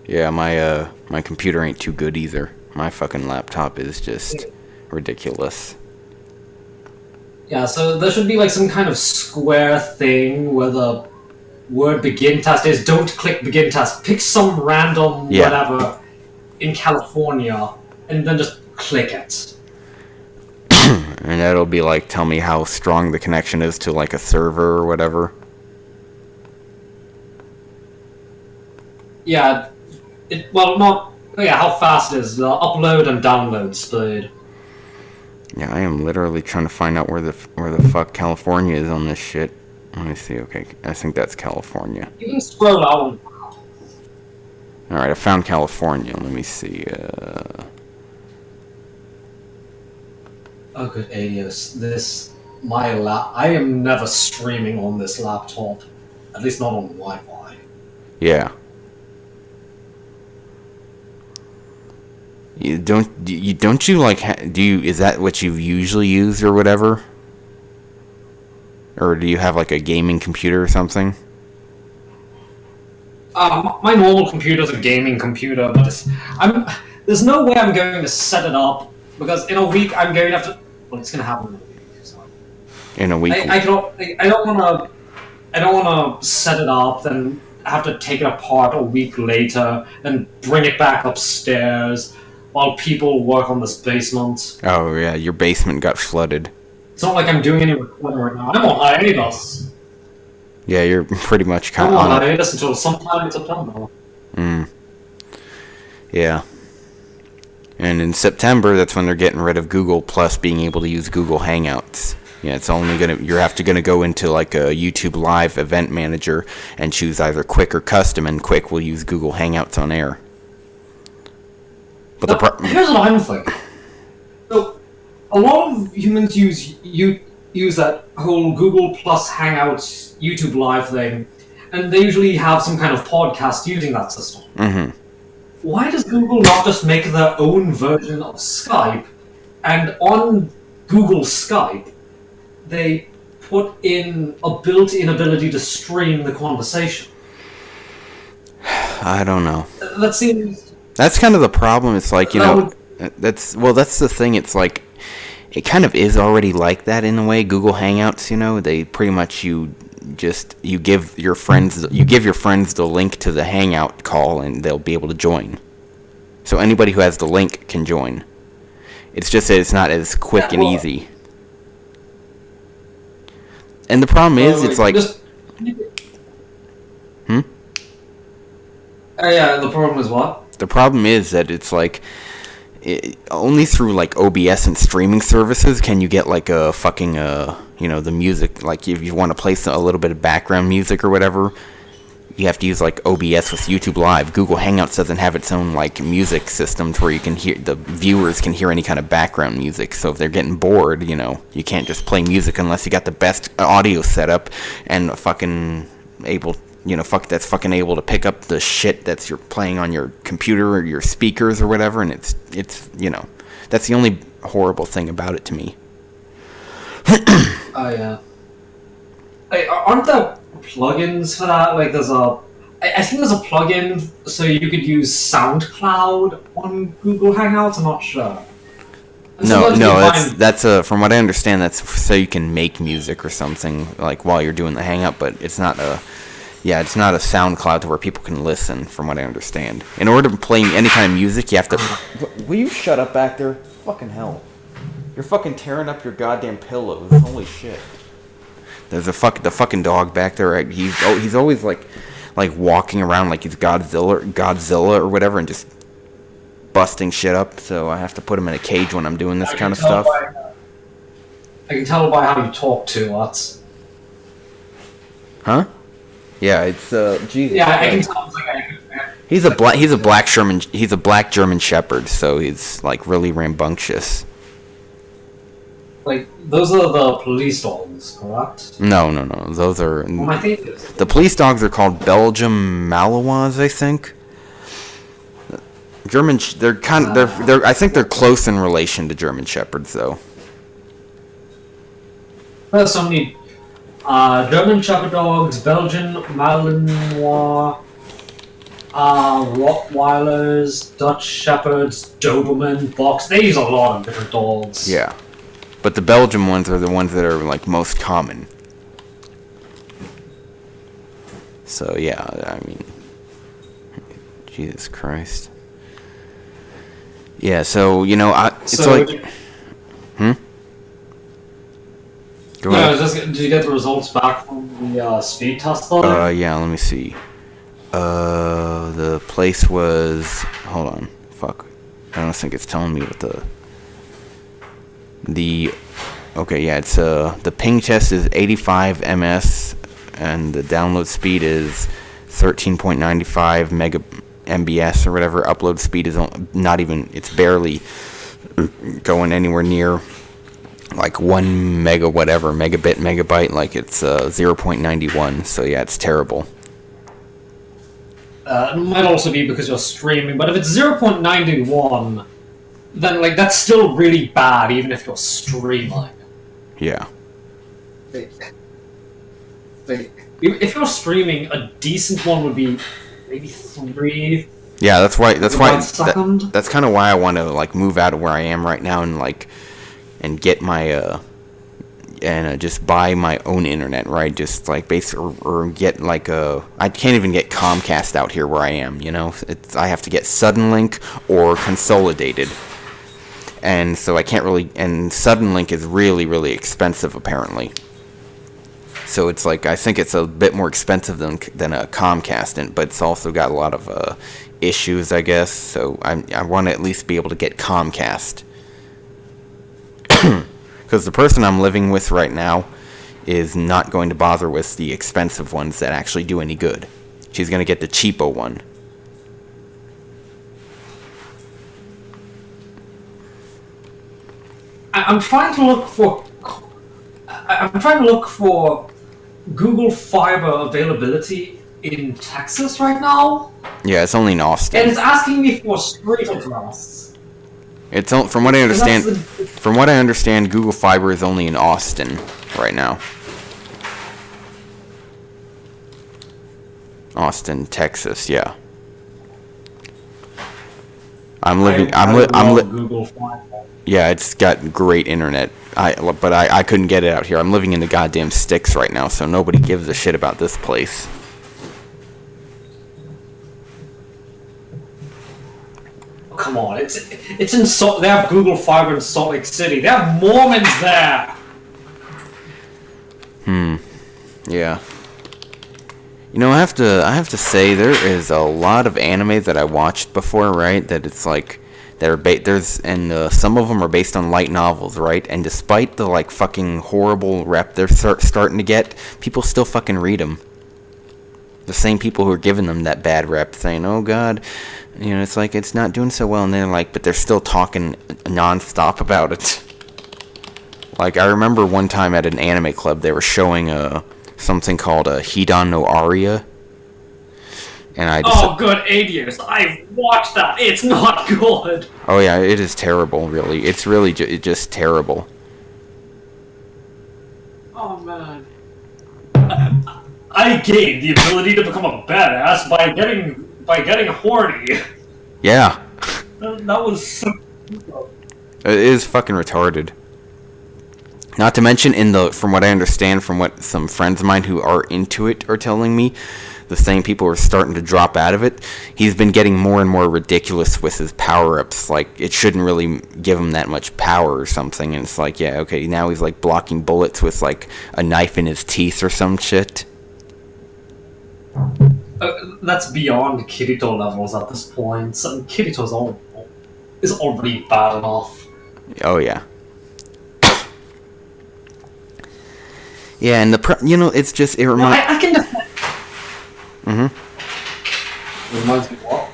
Yeah, my computer ain't too good either. My fucking laptop is just ridiculous. Yeah, so there should be like some kind of square thing where the word begin test is. Don't click begin test. Pick some random whatever in California and then just click it. And that'll be like, tell me how strong the connection is to like a server or whatever. Yeah, how fast it is the upload and download speed. Yeah, I am literally trying to find out where the fuck California is on this shit. Let me see. Okay, I think that's California. You can scroll down. All right, I found California. Let me see. Oh, good alias. I am never streaming on this laptop. At least not on Wi-Fi. Yeah. Is that what you usually use or whatever? Or do you have like a gaming computer or something? My normal computer's a gaming computer, but there's no way I'm going to set it up because in a week I'm going to have to. Well, it's going to happen in a week. So. In a week. I don't want to set it up, then have to take it apart a week later, and bring it back upstairs while people work on this basement. Oh yeah, your basement got flooded. It's not like I'm doing any recording right now. I'm on hiatus. Yeah, you're pretty much kind of on hiatus until sometime in September. Yeah. And in September, that's when they're getting rid of Google Plus being able to use Google Hangouts. Yeah, it's only gonna go into like a YouTube Live event manager and choose either Quick or Custom, and Quick will use Google Hangouts on air. But here's what I'm thinking. So, a lot of humans use that whole Google Plus Hangouts YouTube Live thing, and they usually have some kind of podcast using that system. Mm-hmm. Why does Google not just make their own version of Skype, and on Google Skype, they put in a built-in ability to stream the conversation? I don't know. That seems... That's kind of the problem. It's like, that's the thing. It's like, it kind of is already like that in a way. Google Hangouts, they pretty much you give your friends the link to the Hangout call and they'll be able to join. So anybody who has the link can join. It's just that it's not as quick and easy. And the problem is, it's like, yeah, the problem is what? the problem is that it's like, only through like OBS and streaming services can you get like a fucking the music. Like if you want to play a little bit of background music or whatever, you have to use like OBS with YouTube Live. Google Hangouts doesn't have its own like music systems where you can hear, the viewers can hear any kind of background music. So if they're getting bored, you can't just play music unless you got the best audio setup and fucking able, that's fucking able to pick up the shit that's you're playing on your computer or your speakers or whatever. And it's that's the only horrible thing about it to me. Oh yeah. Aren't there plugins for that? Like, I think there's a plugin so you could use SoundCloud on Google Hangouts. I'm not sure. No, that's from what I understand, that's so you can make music or something like while you're doing the Hangout, but it's not a SoundCloud to where people can listen. From what I understand, in order to play any kind of music, you have to. Will you shut up back there? Fucking hell! You're fucking tearing up your goddamn pillows. Holy shit! There's the fucking dog back there. Right? He's always like walking around like he's Godzilla or whatever, and just busting shit up. So I have to put him in a cage when I'm doing this kind of stuff. I can tell by how you talk to us. Huh? Yeah, it's Jesus. Yeah, I can tell. He's a black German Shepherd, so he's like really rambunctious. Like, those are the police dogs, correct? No. Those are the police dogs are called Belgium Malinois, I think. German. They're I think they're close in relation to German Shepherds, though. There's so many German Shepherd dogs, Belgian Malinois, Rottweilers, Dutch Shepherds, Doberman, Box. They use a lot of different dogs. Yeah. But the Belgian ones are the ones that are like most common. So yeah, I mean, Jesus Christ. Yeah, so it's like, Go ahead. Did you get the results back from the speed test though? Yeah, let me see. The place was. Hold on. Fuck. I don't think it's telling me what okay, yeah, it's the ping test is 85 ms and the download speed is 13.95 mega mbs or whatever. Upload speed is not even, it's barely going anywhere near like 1 megabyte, like it's 0.91. So yeah, it's terrible. It might also be because you're streaming, but if it's 0.91, then like that's still really bad, even if you're streaming. Yeah. If you're streaming, a decent one would be maybe 3. Yeah, that's kind of why I want to like move out of where I am right now and get my just buy my own internet, right? Just like or get like I can't even get Comcast out here where I am, I have to get Suddenlink or Consolidated. And so I can't really, and Suddenlink is really, really expensive apparently. So it's like, I think it's a bit more expensive than a Comcast, but it's also got a lot of issues, I guess. So I want to at least be able to get Comcast. Because the person I'm living with right now is not going to bother with the expensive ones that actually do any good. She's going to get the cheapo one. I'm trying to look for Google Fiber availability in Texas right now. Yeah, it's only in Austin. And it's asking me for street address. It's from what I understand. From what I understand, Google Fiber is only in Austin right now. Austin, Texas. Yeah. Google Fiber. Yeah, it's got great internet. But I couldn't get it out here. I'm living in the goddamn sticks right now, so nobody gives a shit about this place. Come on, it's in they have Google Fiber in Salt Lake City. They have Mormons there. Yeah. You know, I have to say there is a lot of anime that I watched before, right? That it's like that are some of them are based on light novels, right? And despite the like fucking horrible rep they're starting to get, people still fucking read them. The same people who are giving them that bad rep, saying, "Oh God, you know, it's like it's not doing so well," and they're like, but they're still talking nonstop about it. Like I remember one time at an anime club, they were showing something called a Hidan no Aria, and I just good 8 years. I've watched that. It's not good. oh yeah, it is terrible. Really, it's really just terrible. Oh man. I gained the ability to become a badass by getting horny. Yeah, That was so. it is fucking retarded. Not to mention, from what I understand, from what some friends of mine who are into it are telling me, the same people are starting to drop out of it. He's been getting more and more ridiculous with his power-ups. Like, it shouldn't really give him that much power or something. And it's like, yeah, okay, now he's like blocking bullets with like a knife in his teeth or some shit. That's beyond Kirito levels at this point. So Kirito's is already bad enough. Oh yeah. Yeah, and it's just, it reminds... I can defend. Mm-hmm. Reminds me what?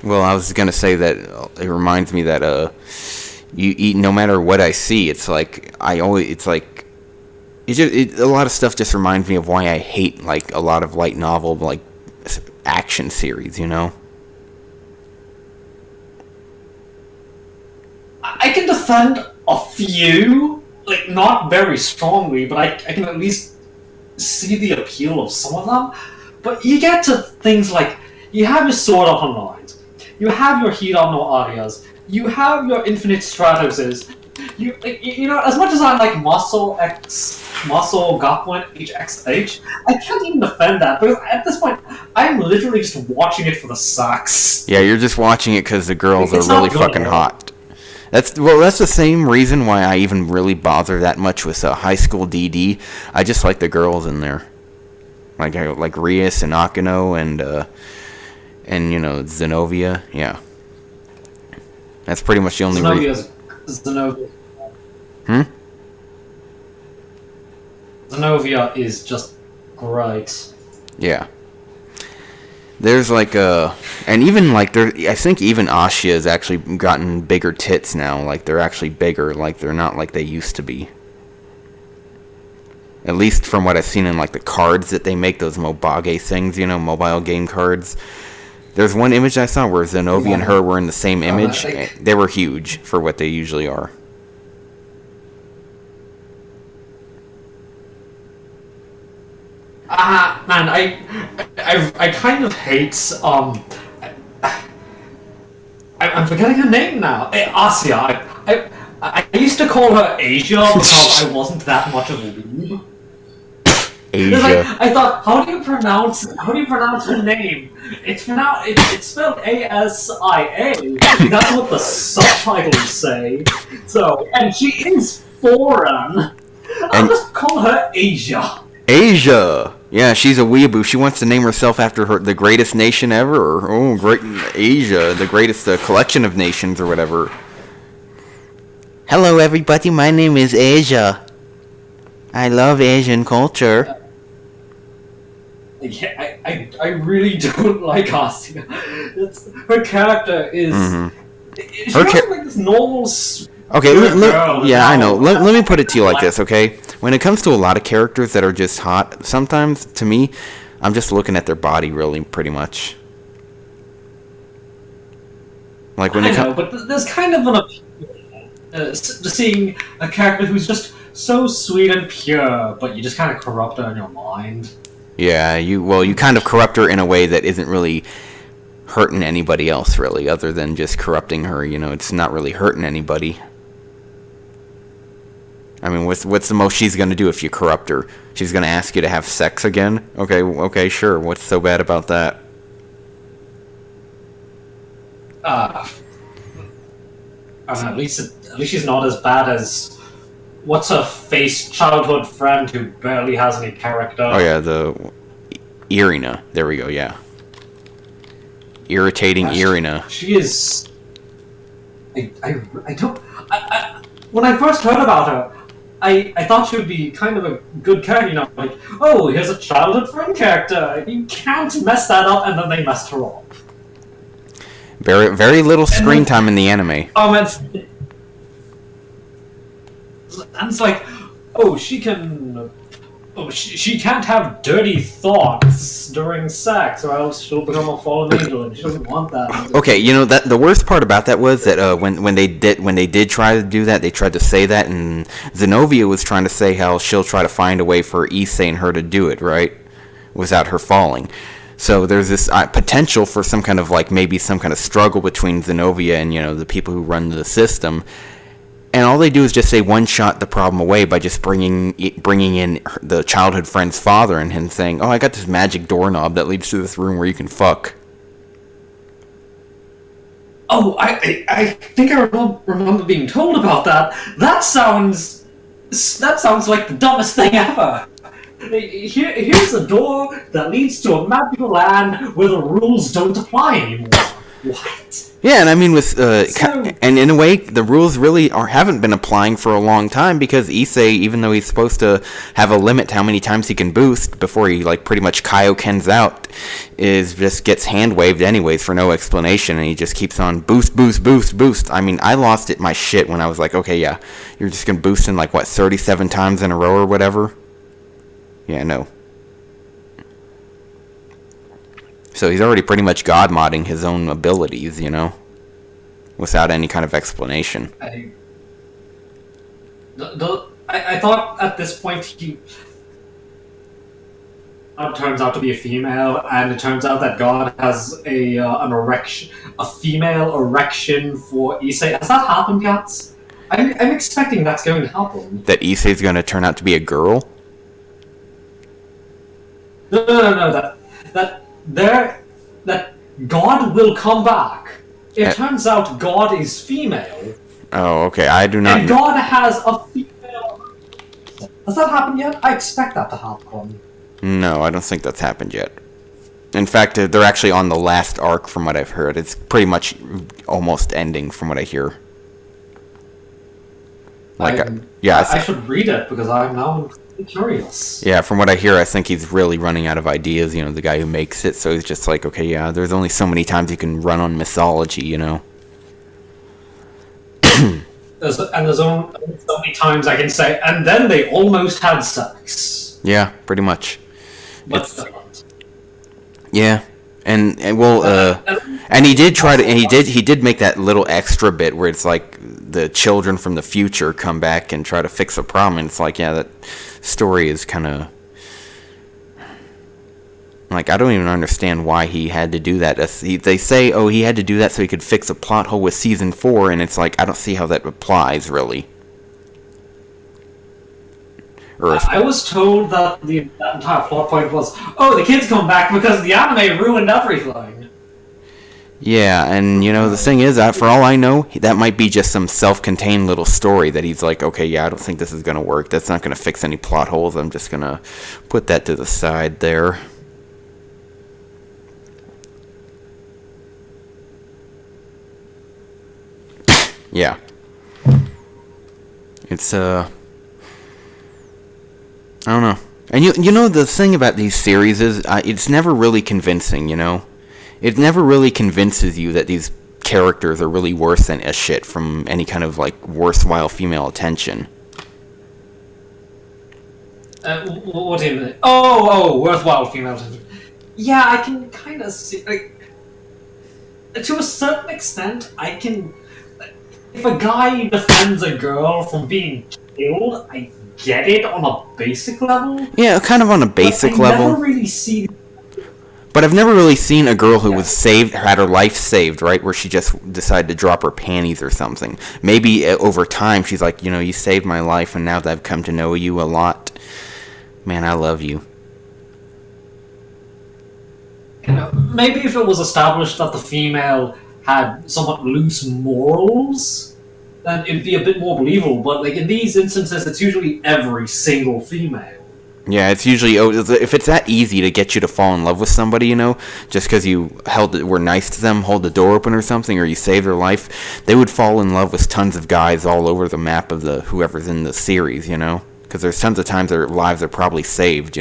Well, I was gonna say that it reminds me that you eat no matter what I see. It's like a lot of stuff just reminds me of why I hate like a lot of light novel like action series. You know. I can defend a few, like not very strongly, but I can at least see the appeal of some of them. But you get to things like, you have your Sword Art Online, you have your Hidan no Arias, you have your Infinite Stratoses, you know, as much as I like Muscle Gakuen HXH, I can't even defend that, because at this point, I'm literally just watching it for the sex. Yeah, you're just watching it because the girls It's are really not good fucking at all. hot. That's the same reason why I even really bother that much with High School DD. I just like the girls in there. Like Rias and Akino and you know, Zenobia. Yeah. That's pretty much the only reason. Zenobia. Zenobia is just great. Yeah. There's like and even like I think even Ashia has actually gotten bigger tits now. Like they're actually bigger. Like they're not like they used to be. At least from what I've seen in like the cards that they make, those Mobage things, you know, mobile game cards. There's one image I saw where Zenobia and her were in the same image. They were huge for what they usually are. Man, I kind of hate I'm forgetting her name now. Asia. I used to call her Asia because I wasn't that much of a weeb. Asia. I thought, how do you pronounce her name? It's spelled Asia. That's what the subtitles say. So, and she is foreign. I'll just call her Asia. Asia. Yeah, she's a weeaboo. She wants to name herself after the greatest nation ever. Oh, great Asia, the greatest collection of nations or whatever. Hello, everybody. My name is Asia. I love Asian culture. Yeah, I really don't like Asia. Her character is... She wasn't like this normal... Okay, girl, I know. Let me put it to you like this, okay? When it comes to a lot of characters that are just hot, sometimes, to me, I'm just looking at their body, really, pretty much. Like when but there's kind of an appeal seeing a character who's just so sweet and pure, but you just kind of corrupt her in your mind. Yeah, you kind of corrupt her in a way that isn't really hurting anybody else, really, other than just corrupting her. You know, it's not really hurting anybody. I mean, what's the most she's gonna do if you corrupt her? She's gonna ask you to have sex again? Okay, sure. What's so bad about that? At least she's not as bad as what's her face childhood friend who barely has any character. Oh yeah, the Irina. There we go. Yeah, irritating Irina. She is. I don't. When I first heard about her, I thought she would be kind of a good character, you know, like, oh, here's a childhood friend character. You can't mess that up, and then they messed her up. Very, very little screen time in the anime. And it's like, oh, she can. Oh, she can't have dirty thoughts during sex, or else she'll become a fallen angel, and she doesn't want that. Okay, you know that the worst part about that was that when they did try to do that, they tried to say that, and Zenobia was trying to say how she'll try to find a way for Issei and her to do it, right, without her falling. So there's this potential for some kind of like maybe some kind of struggle between Zenobia and the people who run the system. And all they do is just say one-shot the problem away by just bringing in the childhood friend's father and him saying, "Oh, I got this magic doorknob that leads to this room where you can fuck." Oh, I think I remember being told about that. That sounds like the dumbest thing ever. Here's a door that leads to a magical land where the rules don't apply anymore. What? Yeah, and I mean and in a way, the rules really haven't been applying for a long time because Issei, even though he's supposed to have a limit to how many times he can boost before he like pretty much Kaiokens out, just gets hand waved anyways for no explanation, and he just keeps on boost, boost, boost, boost. I mean, I lost my shit when I was like, okay, yeah, you're just gonna boost in like what 37 times in a row or whatever. Yeah, no. So he's already pretty much god modding his own abilities, without any kind of explanation. I thought at this point God turns out to be a female, and it turns out that God has a female erection for Issei. Has that happened yet? I'm expecting that's going to happen. That Issei's going to turn out to be a girl? No. That God will come back. It turns out God is female. Oh, okay. I do not. And God has a female. Has that happened yet? I expect that to happen. No, I don't think that's happened yet. In fact, they're actually on the last arc from what I've heard. It's pretty much almost ending from what I hear. I should read it because I'm now curious. Yeah, from what I hear, I think he's really running out of ideas, the guy who makes it, so he's just like, okay, yeah, there's only so many times you can run on mythology, There's only so many times I can say, and then they almost had sex. Yeah, pretty much. Yeah. And he did try to, and he did make that little extra bit where it's like the children from the future come back and try to fix a problem, and it's like, yeah, that story is kind of like, I don't even understand why he had to do that. They say, oh, he had to do that so he could fix a plot hole with season 4, and it's like, I don't see how that applies really. I was told that that entire plot point was, oh, the kids come back because the anime ruined everything. Yeah, and the thing is, for all I know, that might be just some self-contained little story that he's like, okay, yeah, I don't think this is going to work. That's not going to fix any plot holes. I'm just going to put that to the side there. Yeah. It's, I don't know. And the thing about these series is, it's never really convincing, It never really convinces you that these characters are really worse than a shit from any kind of, like, worthwhile female attention. What do you mean? Oh, worthwhile female attention. Yeah, I can kind of see, like, to a certain extent, I can... If a guy defends a girl from being killed, I get it on a basic level. Yeah, kind of on a basic level. I never really see... But I've never really seen a girl who was had her life saved, right? Where she just decided to drop her panties or something. Maybe over time she's like, you saved my life, and now that I've come to know you a lot, man, I love you. Maybe if it was established that the female had somewhat loose morals, then it'd be a bit more believable. But like in these instances, it's usually every single female. Yeah, it's usually if it's that easy to get you to fall in love with somebody, just because you were nice to them, hold the door open or something, or you saved their life, they would fall in love with tons of guys all over the map of whoever's in the series, because there's tons of times their lives are probably saved,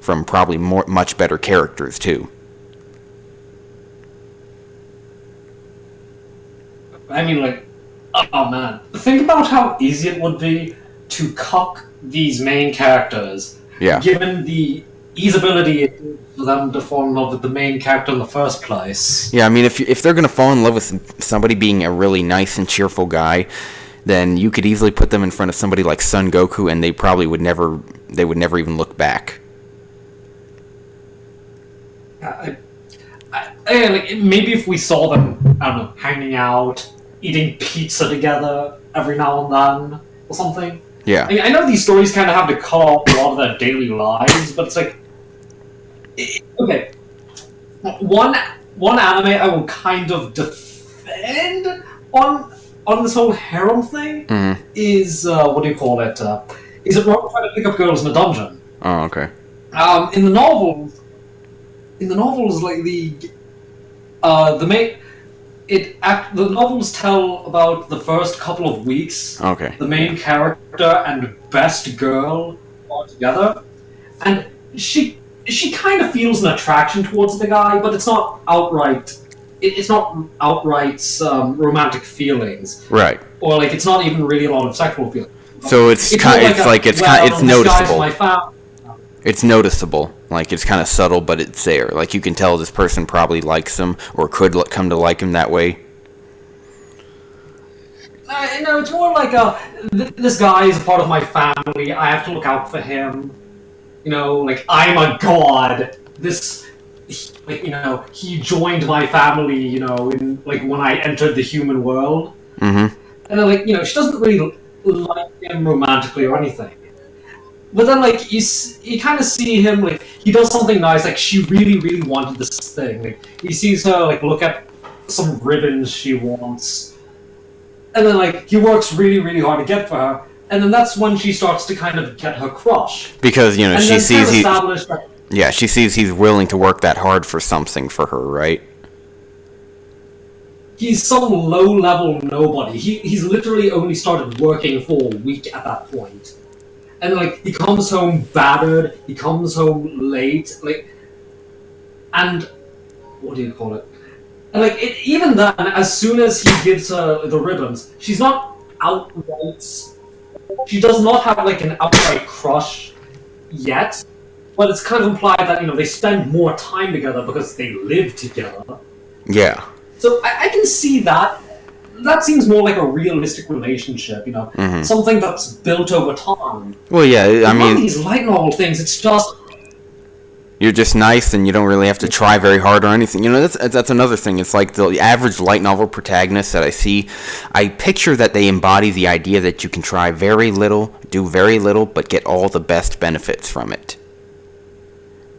from probably much better characters too. I mean, like, oh man, think about how easy it would be to cuck these main characters. Yeah. Given the easeability for them to fall in love with the main character in the first place. Yeah, I mean, if they're gonna fall in love with somebody being a really nice and cheerful guy, then you could easily put them in front of somebody like Son Goku, and they probably would never even look back. Like, maybe if we saw them, I don't know, hanging out, eating pizza together every now and then, or something. Yeah. I know these stories kind of have to cut off a lot of their daily lives, but it's like, okay, one anime I will kind of defend on this whole harem thing is what do you call it? Is it wrong trying to pick up girls in a dungeon? Oh, okay. In the novels, like the novels tell about the first couple of weeks. Okay. The main character and best girl are together, and she kind of feels an attraction towards the guy, but it's not outright. It's not outright romantic feelings, right? Or like it's not even really a lot of sexual feelings. So it's noticeable. It's noticeable, like it's kind of subtle, but it's there. Like you can tell this person probably likes him or could come to like him that way. No, it's more like this guy is a part of my family. I have to look out for him. Like I'm a god. He joined my family. In like when I entered the human world. Mm-hmm. And then, she doesn't really like him romantically or anything. But then, like, you kind of see him, like, he does something nice, like, she really, really wanted this thing. Like, he sees her, like, look at some ribbons she wants. And then, like, he works really, really hard to get for her. And then that's when she starts to kind of get her crush. Because, she sees she sees he's willing to work that hard for something for her, right? He's some low-level nobody. He's literally only started working for a week at that point. And, like, he comes home battered, he comes home late, like, and, what do you call it? And, like, even then, as soon as he gives her the ribbons, she's not outright, she does not have, like, an outright crush yet, but it's kind of implied that, they spend more time together because they live together. Yeah. So, I can see that. That seems more like a realistic relationship, something that's built over time. Well, yeah, I mean, these light novel things, it's just you're just nice, and you don't really have to try very hard or anything. That's another thing. It's like the average light novel protagonist that I see. I picture that they embody the idea that you can try very little, do very little, but get all the best benefits from it.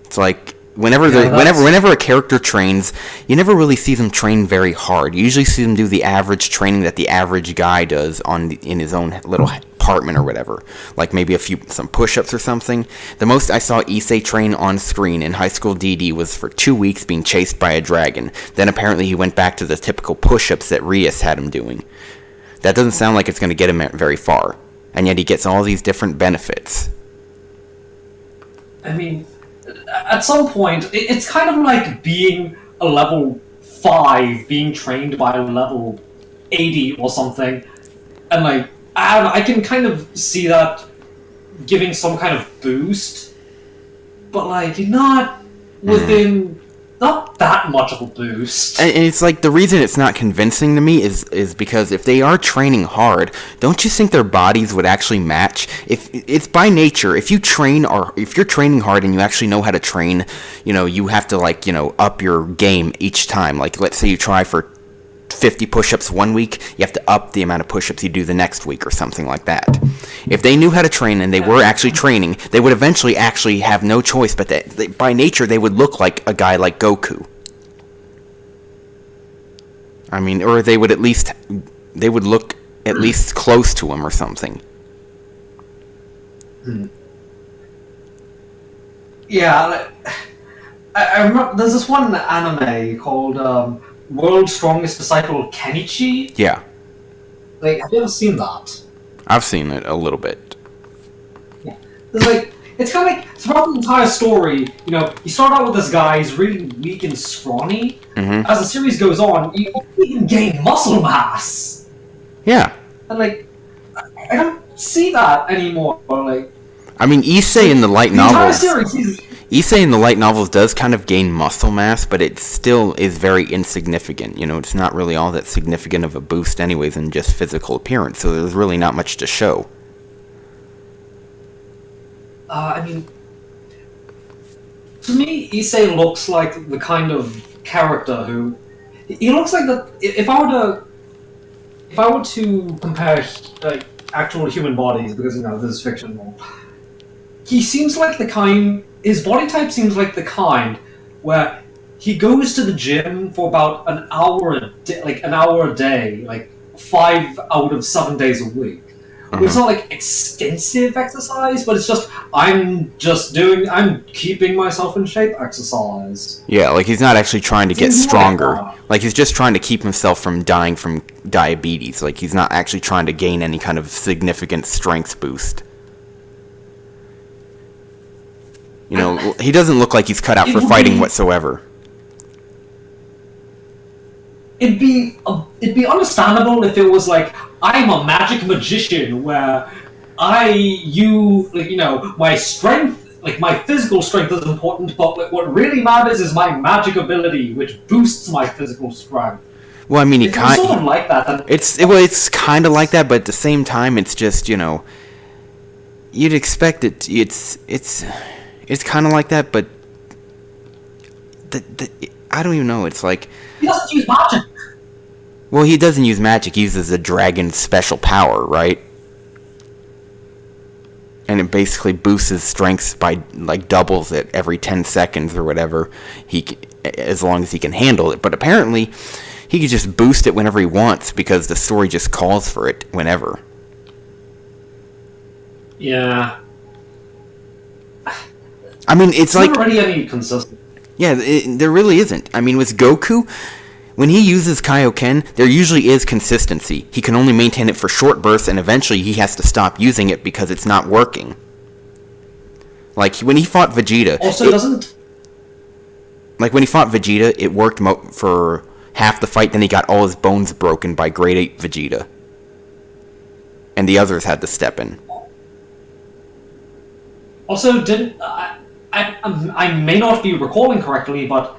It's like. Whenever a character trains, you never really see them train very hard. You usually see them do the average training that the average guy does in his own little apartment or whatever. Like maybe some push-ups or something. The most I saw Issei train on screen in High School DD was for 2 weeks being chased by a dragon. Then apparently he went back to the typical push-ups that Rias had him doing. That doesn't sound like it's going to get him very far. And yet he gets all these different benefits. I mean, at some point, it's kind of like being a level 5 being trained by a level 80 or something. And, like, I don't know, I can kind of see that giving some kind of boost, but, like, not within... Not that much of a boost. And it's like the reason it's not convincing to me is because if they are training hard, don't you think their bodies would actually match? If it's by nature, if you're training hard and you actually know how to train, you have to up your game each time. Like let's say you try for 50 push-ups one week, you have to up the amount of push-ups you do the next week or something like that. If they knew how to train and they were actually training, they would eventually actually have no choice, but by nature they would look like a guy like Goku. I mean, or they would look at least close to him or something. Yeah, I remember there's this one anime called World's Strongest Disciple Kenichi. Yeah, Like, have you ever seen that? I've seen it a little bit. Yeah. It's like, it's kind of like, throughout the entire story, you know, you start out with this guy, he's really weak and scrawny. Mm-hmm. As the series goes on, you even gain muscle mass. Yeah. And, like, I don't see that anymore. Like, I mean, Issei in the light the entire novels... series, he's... Issei in the light novels does kind of gain muscle mass, but it still is very insignificant. You know, it's not really all that significant of a boost anyways in just physical appearance, so there's really not much to show. I mean, to me, Issei looks like the kind of character who... He looks like the... If I were to compare, like, actual human bodies, because, you know, this is fictional, he seems like the kind... His body type seems like the kind where he goes to the gym for about an hour a day, like 5 out of 7 days a week. It's not like extensive exercise, but it's just I'm keeping myself in shape exercise. Yeah, like he's not actually trying to get Seems stronger. like Like he's just trying to keep himself from dying from diabetes. Like he's not actually trying to gain any kind of significant strength boost. You know, he doesn't look like he's cut out for fighting whatsoever. It'd be understandable if it was like I'm a magic magician where my strength, like my physical strength is important, but like, what really matters is my magic ability, which boosts my physical strength. Well, I mean, It's sort of like that. It's kind of like that, but at the same time, it's just, you know, you'd expect it. It's kind of like that, but I don't even know. It's like He doesn't use magic. Well, he doesn't use magic. He uses a dragon's special power, right? And it basically boosts his strength by, like, doubles it every 10 seconds or whatever, as long as he can handle it. But apparently, he can just boost it whenever he wants because the story just calls for it whenever. Yeah. I mean, it's like... not really any consistency. Yeah, there really isn't. I mean, with Goku... When he uses Kaioken, there usually is consistency. He can only maintain it for short bursts, and eventually he has to stop using it because it's not working. Like, when he fought Vegeta... Also, doesn't... Like, when he fought Vegeta, it worked for half the fight, then he got all his bones broken by Grade 8 Vegeta. And the others had to step in. Also, I may not be recalling correctly, but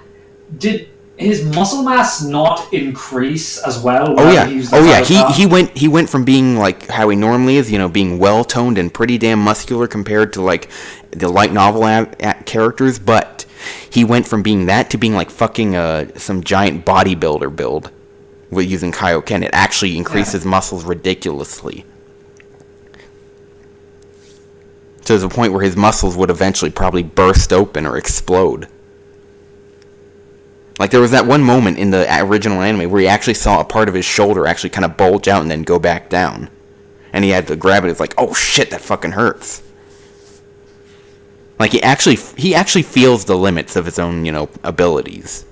did his muscle mass not increase as well? Oh yeah. He went from being like how he normally is, you know, being well toned and pretty damn muscular compared to like the light novel characters, but he went from being that to being like fucking some giant bodybuilder build with using Kaioken. It actually increased his muscles ridiculously. To the point where his muscles would eventually probably burst open or explode. Like, there was that one moment in the original anime where he actually saw a part of his shoulder actually kind of bulge out and then go back down. And he had to grab it. It's like, oh shit, that fucking hurts. Like, he actually feels the limits of his own, you know, abilities.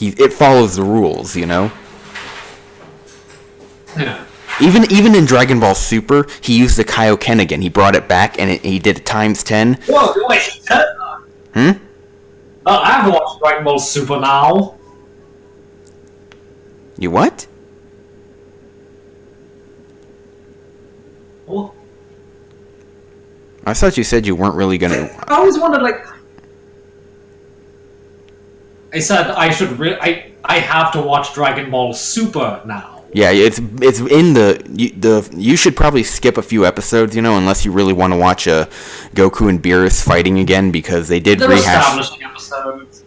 It follows the rules, you know? Yeah. Even in Dragon Ball Super, he used the Kaioken again. He brought it back, and he did it times 10. Whoa, wait. I have to watch Dragon Ball Super now. You what? What? I thought you said you weren't really gonna... I always wondered, like... I said I should I have to watch Dragon Ball Super now. Yeah, it's in you should probably skip a few episodes, you know, unless you really want to watch Goku and Beerus fighting again, because they did rehash... establishing episodes.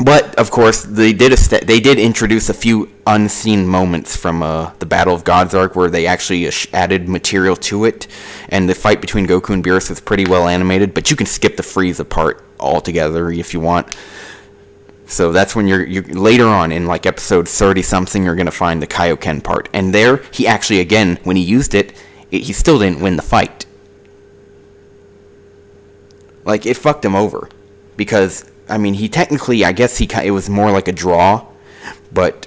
But of course, they did introduce a few unseen moments from the Battle of Gods arc where they actually added material to it, and the fight between Goku and Beerus was pretty well animated. But you can skip the Frieza part altogether if you want. So that's when you're later on in like episode 30 something, you're gonna find the Kaioken part, and there he actually, again, when he used it, he still didn't win the fight. Like, it fucked him over, because I mean, he technically, I guess it was more like a draw, but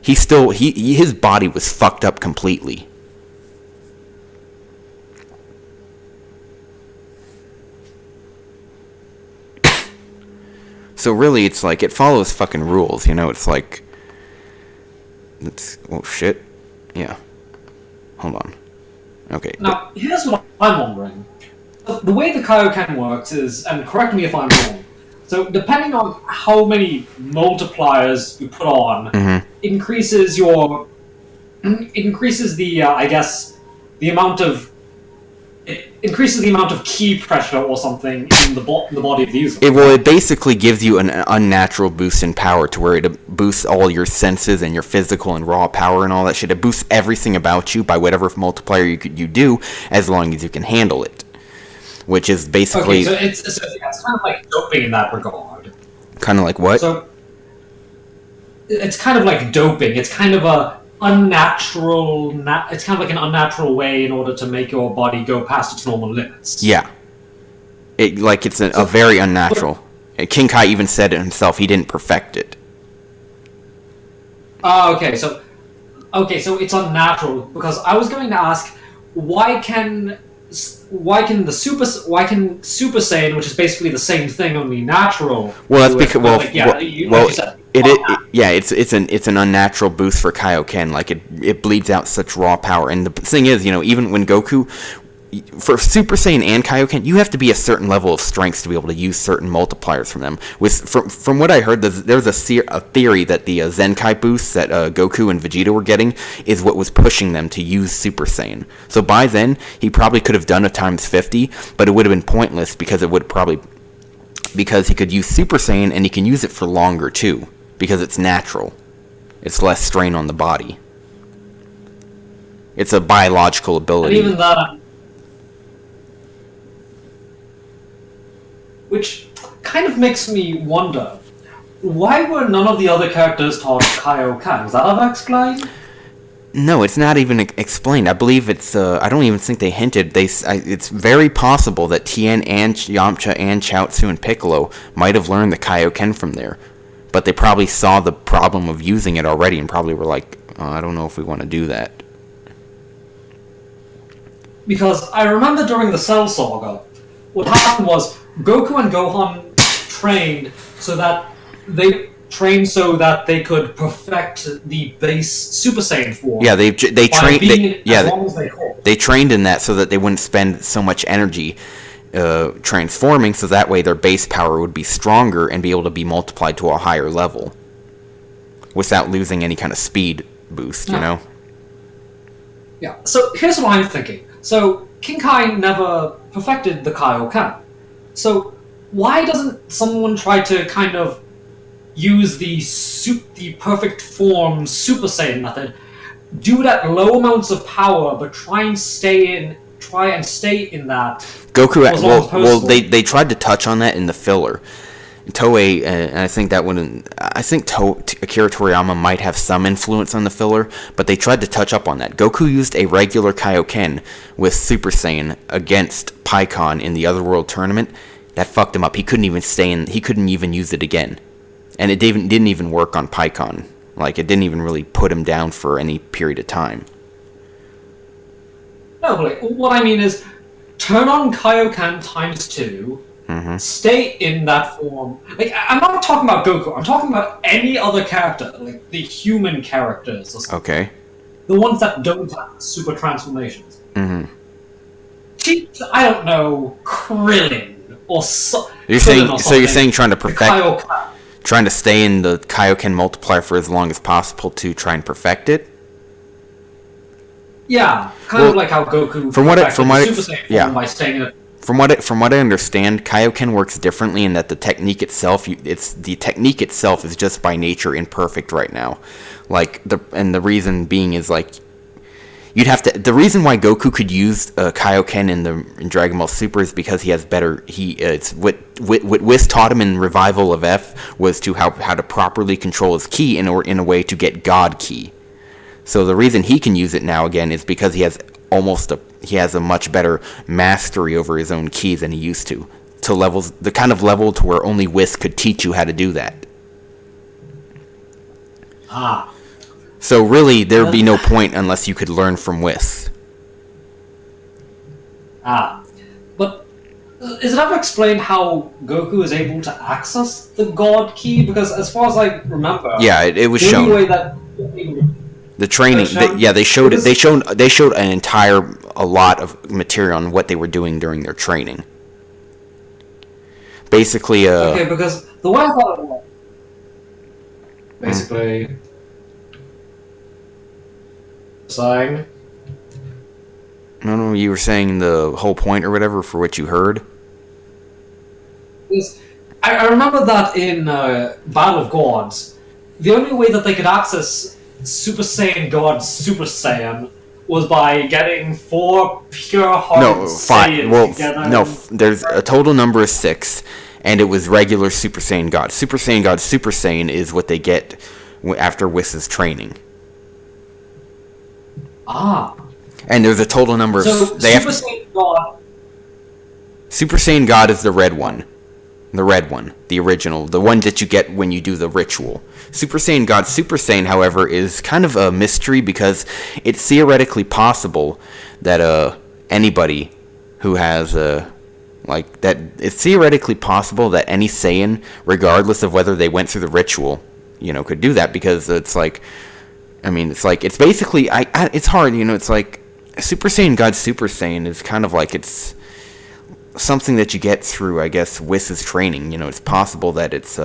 his body was fucked up completely. So really, it's like, it follows fucking rules, you know? It's like, oh shit, yeah. Hold on. Okay. Now, here's what I'm wondering. The way the Kaioken works is, and correct me if I'm wrong, so depending on how many multipliers you put on, increases the, I guess, the amount of, it increases the amount of ki pressure or something in the body of the user. It basically gives you an unnatural boost in power, to where it boosts all your senses and your physical and raw power and all that shit. It boosts everything about you by whatever multiplier you do, as long as you can handle it. Which is basically... Okay, so it's kind of like doping in that regard. Kind of like what? So, it's kind of like doping. It's kind of a unnatural... it's kind of like an unnatural way in order to make your body go past its normal limits. Yeah. It's a very unnatural. King Kai even said it himself, he didn't perfect it. Okay, so it's unnatural, because I was going to ask, why can Super Saiyan, which is basically the same thing, only natural? Well, that's because it's an unnatural boost for Kaioken. Like, it bleeds out such raw power. And the thing is, you know, even when Goku, for Super Saiyan and Kaioken, you have to be a certain level of strength to be able to use certain multipliers from them. From what I heard, there's a theory that the Zenkai boosts that Goku and Vegeta were getting is what was pushing them to use Super Saiyan. So by then, he probably could have done a times 50, but it would have been pointless, because he could use Super Saiyan, and he can use it for longer too, because it's natural. It's less strain on the body. It's a biological ability. And even that... Which kind of makes me wonder, why were none of the other characters taught Kaioken? Was that ever explained? No, it's not even explained. I believe it's, I don't even think they hinted. It's very possible that Tien and Yamcha and Chaozu and Piccolo might have learned the Kaioken from there. But they probably saw the problem of using it already and probably were like, I don't know if we want to do that. Because I remember during the Cell Saga, what happened was, Goku and Gohan trained so that they could perfect the base Super Saiyan form. Yeah, they trained. They trained in that so that they wouldn't spend so much energy transforming, so that way their base power would be stronger and be able to be multiplied to a higher level without losing any kind of speed boost. You know. Yeah. So here's what I'm thinking. So King Kai never perfected the Kaioken. So why doesn't someone try to kind of use the perfect form Super Saiyan method, do it at low amounts of power, but try and stay in that? Goku, they tried to touch on that in the filler. Toei, and I think Akira Toriyama might have some influence on the filler, but they tried to touch up on that. Goku used a regular Kaioken with Super Saiyan against Pikkon in the Otherworld tournament. That fucked him up. He couldn't even use it again. And it didn't even work on Pikkon. Like, it didn't even really put him down for any period of time. No, but what I mean is, turn on Kaioken times 2, stay in that form. Like, I'm not talking about Goku, I'm talking about any other character, like the human characters or something. Okay. The ones that don't have super transformations. I don't know, Krillin, or you're saying trying to perfect... Trying to stay in the Kaioken multiplier for as long as possible to try and perfect it? Yeah, kind of like how Goku by staying in it. From what I understand, Kaioken works differently in that the technique itself is just by nature imperfect right now. Like the reason being is like You'd have to. The reason why Goku could use Kaioken in Dragon Ball Super is because he has better. It's what Whis taught him in Revival of F was to how to properly control his ki in a way to get God ki. So the reason he can use it now again is because he has a much better mastery over his own ki than he used to levels, the kind of level to where only Whis could teach you how to do that. Ah. So really, there would be no point unless you could learn from Whis. Ah. But is it ever explained how Goku is able to access the God Ki? Because as far as I remember, yeah, it was the shown. only way that The training, they showed it. They showed a lot of material on what they were doing during their training. Basically, okay, because the way I thought it was, basically, saying. No, you were saying the whole point or whatever for what you heard. I remember that in Battle of Gods, the only way that they could access Super Saiyan God Super Saiyan was by getting 4 pure heart Saiyans together. No, there's a total number of 6, and it was regular Super Saiyan God. Super Saiyan God Super Saiyan is what they get after Whis' training. Ah. And there's a total number of... Saiyan God... Super Saiyan God is the red one. The red one. The original. The one that you get when you do the ritual. Super Saiyan God Super Saiyan, however, is kind of a mystery because it's theoretically possible that anybody who has it's theoretically possible that any Saiyan, regardless of whether they went through the ritual, could do that, because it's basically it's hard, it's like Super Saiyan God Super Saiyan is kind of like it's something that you get through, I guess, Whis' training. It's possible that it's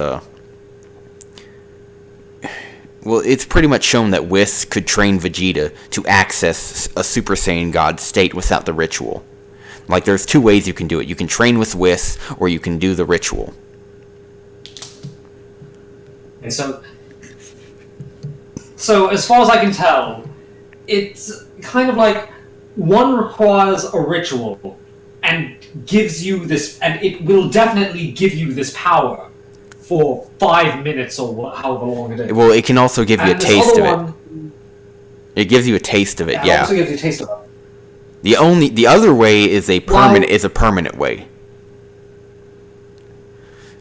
it's pretty much shown that Whis could train Vegeta to access a Super Saiyan God state without the ritual. Like, there's 2 ways you can do it. You can train with Whis, or you can do the ritual. And so as far as I can tell, it's kind of like one requires a ritual and gives you this, and it will definitely give you this power for 5 minutes or however long it is. Well, it can also give you a taste of it. It gives you a taste of it, yeah. It also gives you a taste of it. The other way is a permanent way.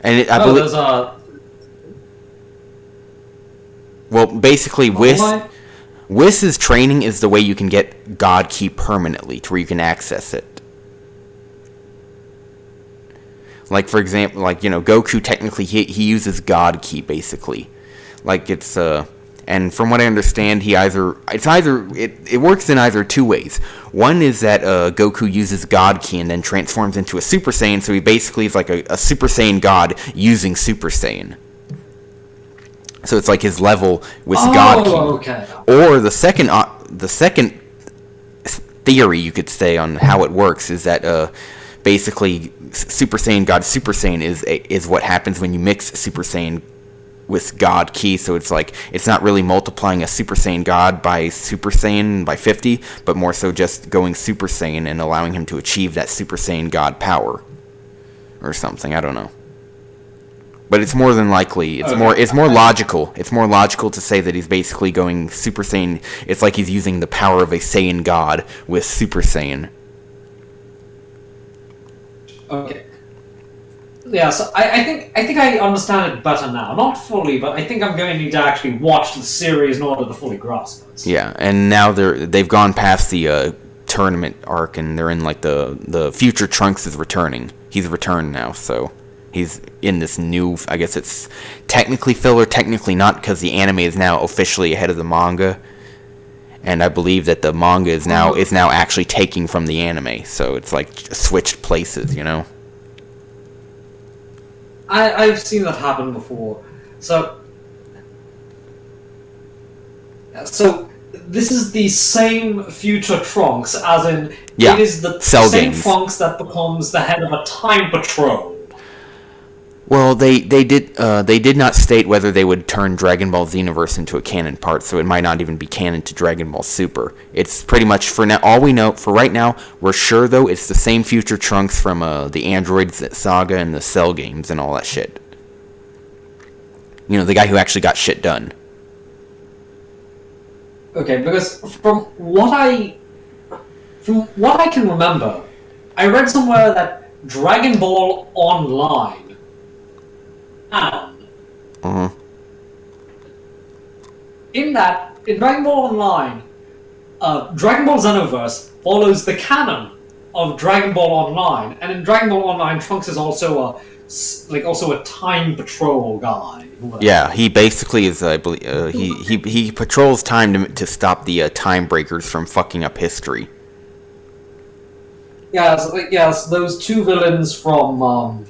And I believe. Well, basically, Whis' training is the way you can get God Ki permanently, to where you can access it. Like, for example, Goku, technically, he uses God Ki, basically. Like, it's, and from what I understand, it works in either 2 ways. One is that Goku uses God Ki and then transforms into a Super Saiyan, so he basically is like a Super Saiyan God using Super Saiyan. So it's like his level with God Ki. Okay. Or the second theory, you could say, on how it works is that basically Super Saiyan God Super Saiyan is what happens when you mix Super Saiyan with God Ki. So it's like, it's not really multiplying a Super Saiyan God by Super Saiyan by 50, but more so just going Super Saiyan and allowing him to achieve that Super Saiyan God power or something. I don't know. But it's more than likely, it's more logical. It's more logical to say that he's basically going Super Saiyan. It's like he's using the power of a Saiyan God with Super Saiyan. Okay. Yeah, so I think I understand it better now. Not fully, but I think I'm going to need to actually watch the series in order to fully grasp it. Yeah, and now they've gone past the tournament arc, and they're in like the future Trunks is returning. He's returned now, so he's in this new, I guess it's technically filler, technically not, because the anime is now officially ahead of the manga. And I believe that the manga is now actually taking from the anime, so it's like switched places, I've seen that happen before. So this is the same future Trunks, as in it is the Cell same games. Trunks that becomes the head of a time patrol. Well, they did not state whether they would turn Dragon Ball Xenoverse into a canon part, so it might not even be canon to Dragon Ball Super. It's pretty much for now. All we know for right now, we're sure though it's the same future Trunks from the Android saga and the Cell games and all that shit. You know, the guy who actually got shit done. Okay, because from what I can remember, I read somewhere that Dragon Ball Online in Dragon Ball Online, Dragon Ball Xenoverse follows the canon of Dragon Ball Online, and in Dragon Ball Online, Trunks is also a time patrol guy. Yeah, he basically is. I believe he patrols time to stop the time breakers from fucking up history. Yes, those two villains from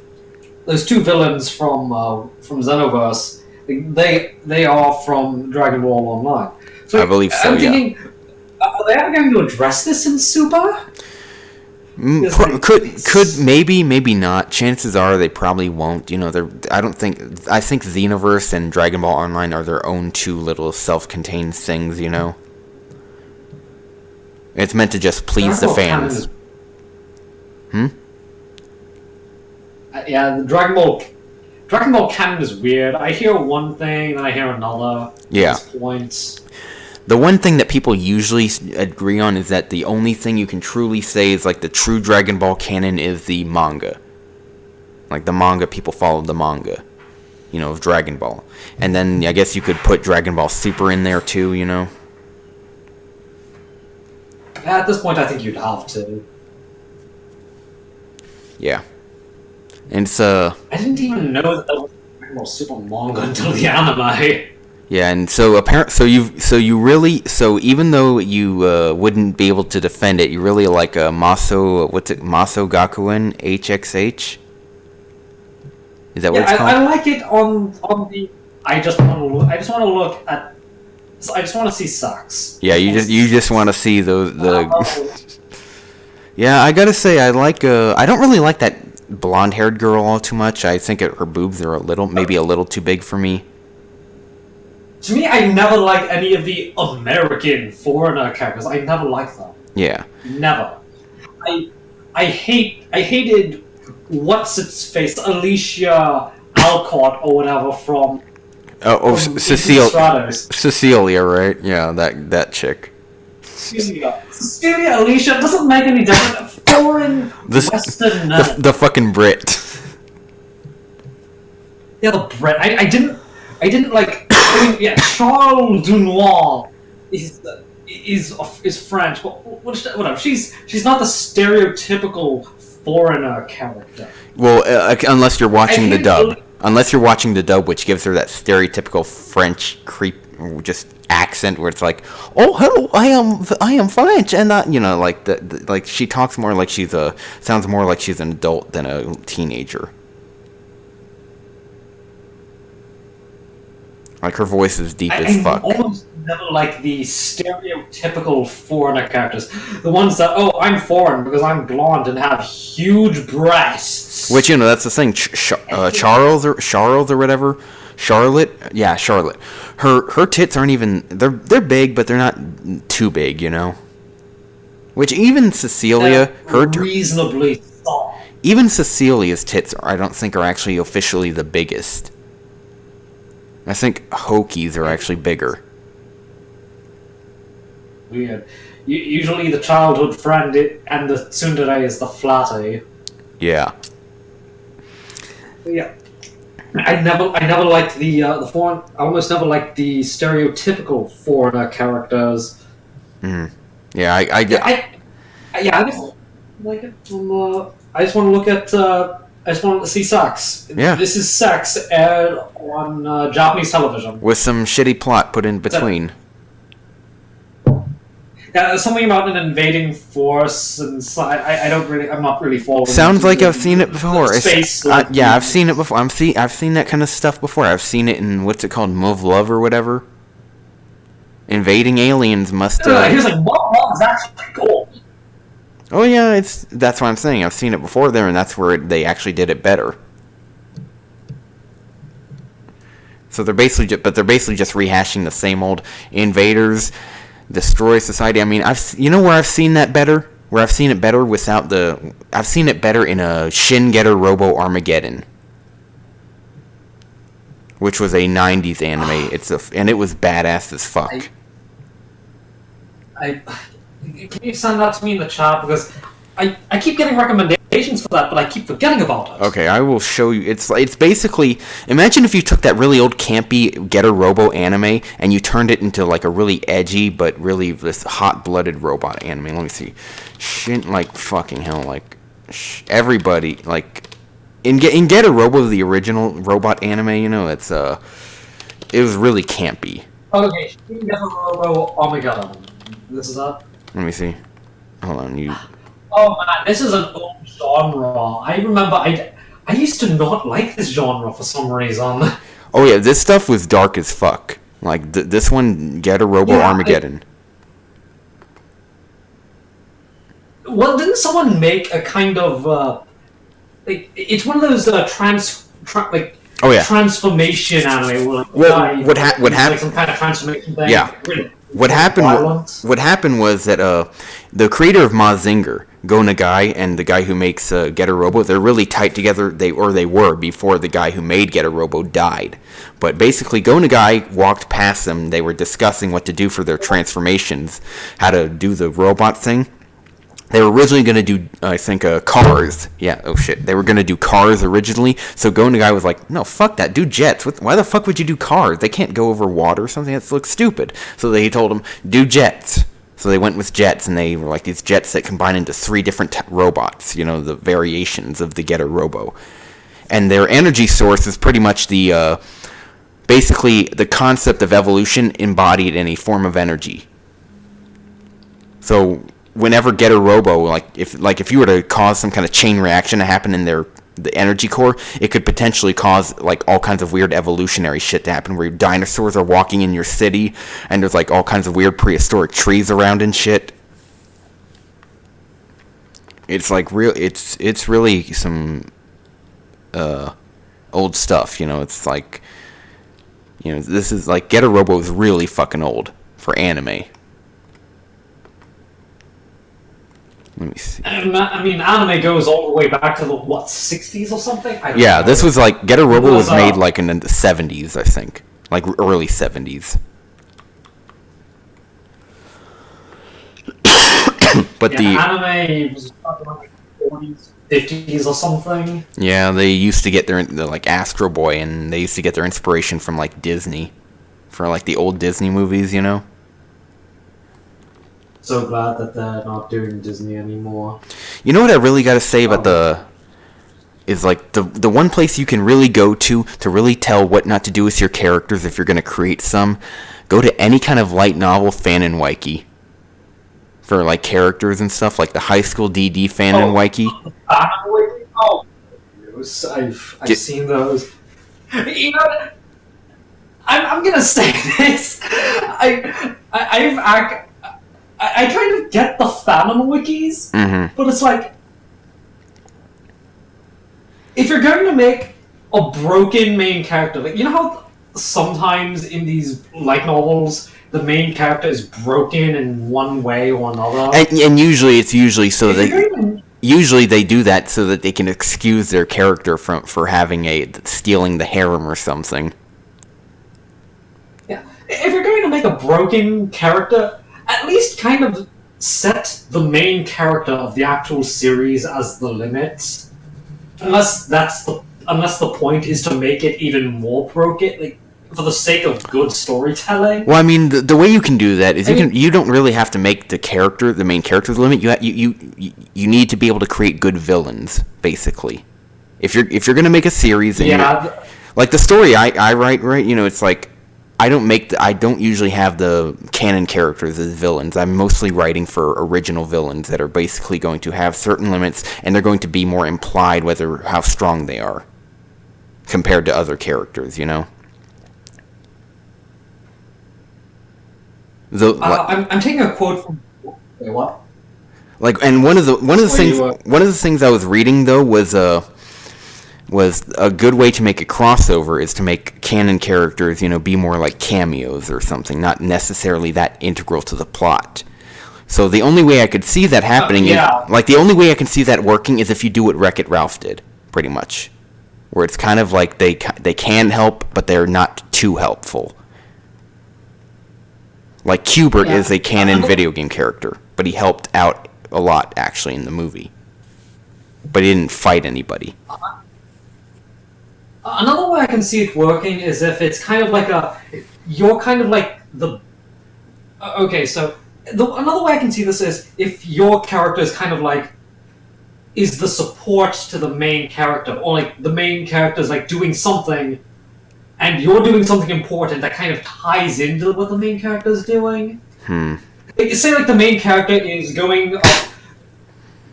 Xenoverse, they are from Dragon Ball Online. So I believe so. I'm thinking, are they ever going to address this in Super? Could maybe not. Chances are they probably won't. You know, I think Xenoverse and Dragon Ball Online are their own two little self-contained things. You know, it's meant to just please the fans. Yeah, the Dragon Ball canon is weird. I hear one thing, and I hear another. Yeah. At this point. The one thing that people usually agree on is that the only thing you can truly say is like the true Dragon Ball canon is the manga. Like the manga, people follow the manga, you know, of Dragon Ball. And then I guess you could put Dragon Ball Super in there too, you know. At this point, I think you'd have to. Yeah. And it's I didn't even know that there was Dragon Ball Super manga until the anime. Yeah, and so even though you wouldn't be able to defend it, you really like Maso Gakuen HXH? Is that what it's called? I like it on the. I just want to look at. I just want to see sex. Yeah, you just want to see the. Yeah, I gotta say I don't really like that blonde-haired girl all too much. I think her boobs are maybe a little too big for me. To me, I never liked any of the American foreigner characters. I never liked them. Yeah. Never. I hated what's its face, Alicia Alcott or whatever from Cecilia, right? Yeah, that chick. Cecilia, Alicia doesn't make any difference. Foreign Western the fucking Brit. Yeah, the Brit. I didn't like. Yeah, Charles Dunois is French, but whatever. She's not the stereotypical foreigner character. Well, unless you're watching the dub. Unless you're watching the dub, which gives her that stereotypical French creep, just accent where it's like, "Oh, hello, I am French," and that, you know, like like she talks more like sounds more like she's an adult than a teenager. Like her voice is deep as fuck. I almost never like the stereotypical foreigner characters. The ones that, I'm foreign because I'm blonde and have huge breasts. Which, you know, that's the thing. Charles or whatever. Charlotte. Yeah, Charlotte. Her tits aren't even. They're big, but they're not too big, you know. Which even Cecilia, reasonably soft. Even Cecilia's tits, I don't think are actually officially the biggest. I think Hoki's are actually bigger. Weird. Usually the childhood friend and the tsundere is the flatty. Yeah. Yeah. I never liked the foreign. I almost never liked the stereotypical foreigner characters. Mm. Yeah, I just like it from. I just want to look at. I just wanted to see sex. Yeah. This is sex aired on Japanese television. With some shitty plot put in between. Yeah, there's something about an invading force, and so I'm not really following. Sounds like I've seen it before. Yeah, I've seen it before. I've seen that kind of stuff before. I've seen it in, what's it called, Move Love or whatever. Invading aliens must. He was like, Move Love is actually cool. Oh yeah, that's what I'm saying. I've seen it before there, and that's where they actually did it better. So they're basically just rehashing the same old invaders, destroy society. I mean, you know where I've seen that better? Where I've seen it better I've seen it better in a Shin Getter Robo Armageddon, which was a 90s anime. And it was badass as fuck. Can you send that to me in the chat, because I keep getting recommendations for that, but I keep forgetting about it. Okay, I will show you. It's basically, imagine if you took that really old campy Getter Robo anime and you turned it into like a really edgy but really this hot-blooded robot anime. Let me see. Like fucking hell, like everybody like in Getter Robo, the original robot anime, you know, it was really campy. Okay, Getter Robo Armageddon. This is up. Let me see. Hold on, Oh man, this is an old genre. I remember I used to not like this genre for some reason. Oh yeah, this stuff was dark as fuck. Like this one, Getter Robo Armageddon. Well, didn't someone make a kind of like it's one of those transformation anime? Where, like, what happened? Like some kind of transformation thing. Yeah. What happened was that the creator of Mazinger, Go Nagai, and the guy who makes Getter Robo, they're really tight together. They were before the guy who made Getter Robo died. But basically, Go Nagai walked past them. They were discussing what to do for their transformations, how to do the robot thing. They were originally going to do, I think, cars. Yeah, oh shit. They were going to do cars originally. So Go Nagai was like, no, fuck that. Do jets. Why the fuck would you do cars? They can't go over water or something. That looks stupid. So they told him, do jets. So they went with jets, and they were like these jets that combine into 3 different robots. You know, the variations of the Getter Robo. And their energy source is pretty much basically the concept of evolution embodied in a form of energy. So whenever Getter Robo, if you were to cause some kind of chain reaction to happen in the energy core, it could potentially cause like all kinds of weird evolutionary shit to happen, where dinosaurs are walking in your city and there's like all kinds of weird prehistoric trees around and shit. It's like it's really some old stuff, you know. It's like, you know, this is like Getter Robo is really fucking old for anime. Let me see. I mean, anime goes all the way back to the 60s or something. I don't know. This was like Getter Robo was made like in the 70s, I think, like early 70s. But the anime was like 40s, 50s or something. Yeah, they used to get their like Astro Boy, and they used to get their inspiration from like Disney, for like the old Disney movies, you know. So glad that they're not doing Disney anymore. You know what I really got to say about is like the one place you can really go to really tell what not to do with your characters if you're going to create some, go to any kind of light novel fan and wiki for like characters and stuff, like the high school DD fan and wiki. Oh, I've seen those. You know, I'm gonna say this. I kind of get the fanon wikis, but it's like, if you're going to make a broken main character, like, you know how sometimes in these light novels the main character is broken in one way or another, and usually so that usually they do that so that they can excuse their character for having stealing the harem or something. Yeah, if you're going to make a broken character, at least kind of set the main character of the actual series as the limit. Unless the point is to make it even more broken, like for the sake of good storytelling. Well, I mean, the way you can do that is you don't really have to make the main character the limit. You need to be able to create good villains, basically. If you're gonna make a series, and like the story I write, right? You know, it's like, I don't usually have the canon characters as villains. I'm mostly writing for original villains that are basically going to have certain limits, and they're going to be more implied how strong they are compared to other characters, you know? I'm taking a quote from... Wait, what? Like, and one of the things I was reading though was was a good way to make a crossover is to make canon characters, be more like cameos or something, not necessarily that integral to the plot. So the only way I could see that happening is, the only way I can see that working is if you do what Wreck-It Ralph did, pretty much. Where it's kind of like they can help, but they're not too helpful. Like Qbert is a canon video game character, but he helped out a lot, actually, in the movie. But he didn't fight anybody. Another way I can see it working is if it's kind of like you're kind of like the... Okay, so another way I can see this is if your character is kind of like is the support to the main character, or like the main character is like doing something, and you're doing something important that kind of ties into what the main character is doing. Say like the main character is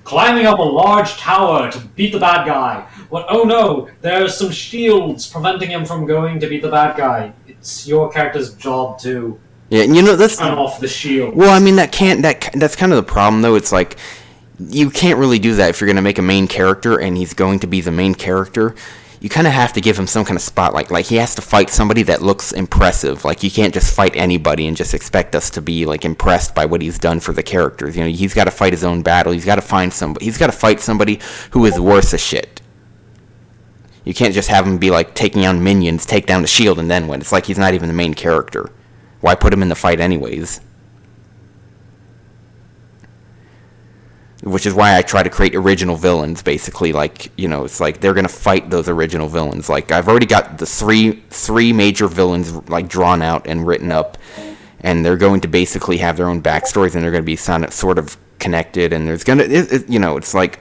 climbing up a large tower to beat the bad guy. But oh no, there's some shields preventing him from going to beat the bad guy. It's your character's job to that's turn off the shield. Well, I mean that's kind of the problem though. It's like you can't really do that if you're going to make a main character and he's going to be the main character. You kind of have to give him some kind of spotlight. Like, he has to fight somebody that looks impressive. Like, you can't just fight anybody and just expect us to be, like, impressed by what he's done for the characters. He's got to fight his own battle. He's got to find somebody. He's got to fight somebody who is worth a shit. You can't just have him be, like, taking on minions, take down the shield, and then win. It's like he's not even the main character. Why put him in the fight anyways? Which is why I try to create original villains, basically. Like, it's like they're going to fight those original villains. Like, I've already got the three major villains, like, drawn out and written up. And they're going to basically have their own backstories, and they're going to be sort of connected. And there's going to, it's like,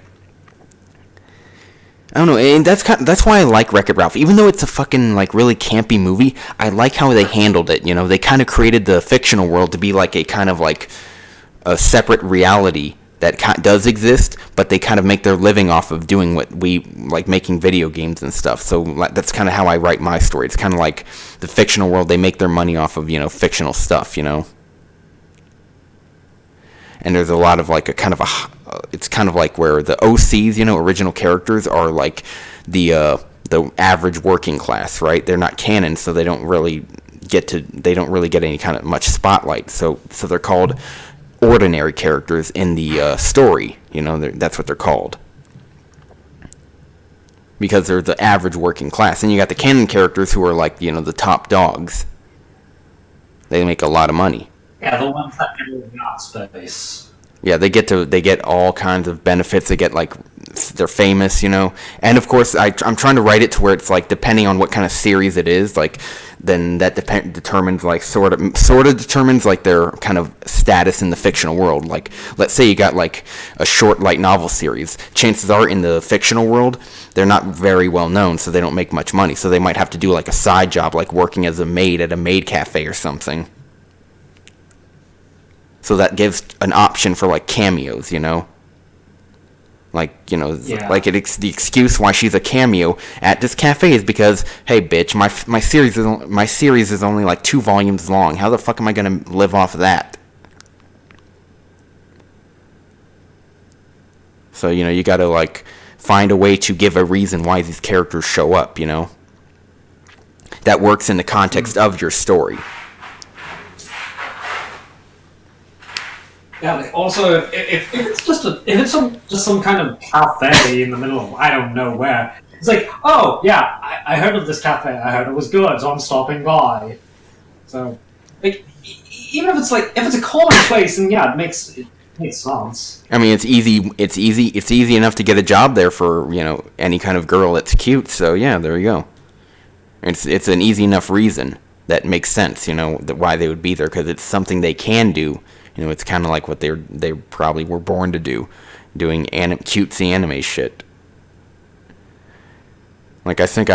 I don't know. And that's why I like Wreck-It Ralph. Even though it's a fucking, like, really campy movie, I like how they handled it. They kind of created the fictional world to be, like, a kind of, like, a separate reality that does exist, but they kind of make their living off of doing what we like, making video games and stuff. So that's kind of how I write my story. It's kind of like the fictional world. They make their money off of fictional stuff. And there's a lot of like it's kind of like where the OCs, original characters, are like the average working class, right? They're not canon, so they don't really get any kind of much spotlight. So they're called ordinary characters in the story. That's what they're called, because they're the average working class. And you got the canon characters who are like the top dogs. They make a lot of money. Yeah, the ones that can live in space. Yeah, they get all kinds of benefits. They get like, they're famous, and of course I'm trying to write it to where it's like, depending on what kind of series it is, like, then that determines like sort of determines like their kind of status in the fictional world. Like, let's say you got like a short light novel series. Chances are in the fictional world they're not very well known, so they don't make much money. So they might have to do like a side job, like working as a maid at a maid cafe or something. So that gives an option for like cameos, Like, like the excuse why she's a cameo at this cafe is because, hey, bitch, my series is only like 2 volumes long. How the fuck am I gonna live off of that? So you gotta like find a way to give a reason why these characters show up. That works in the context of your story. Yeah. Also, if it's just some kind of cafe in the middle of I don't know where, it's like, oh yeah, I heard of this cafe. I heard it was good, so I'm stopping by. So, like, even if it's a common place, and yeah, it makes sense. I mean, it's easy enough to get a job there for any kind of girl that's cute. So yeah, there you go. It's an easy enough reason that makes sense. That why they would be there, because it's something they can do. It's kind of like what they probably were born to do, doing cutesy anime shit. Like, I think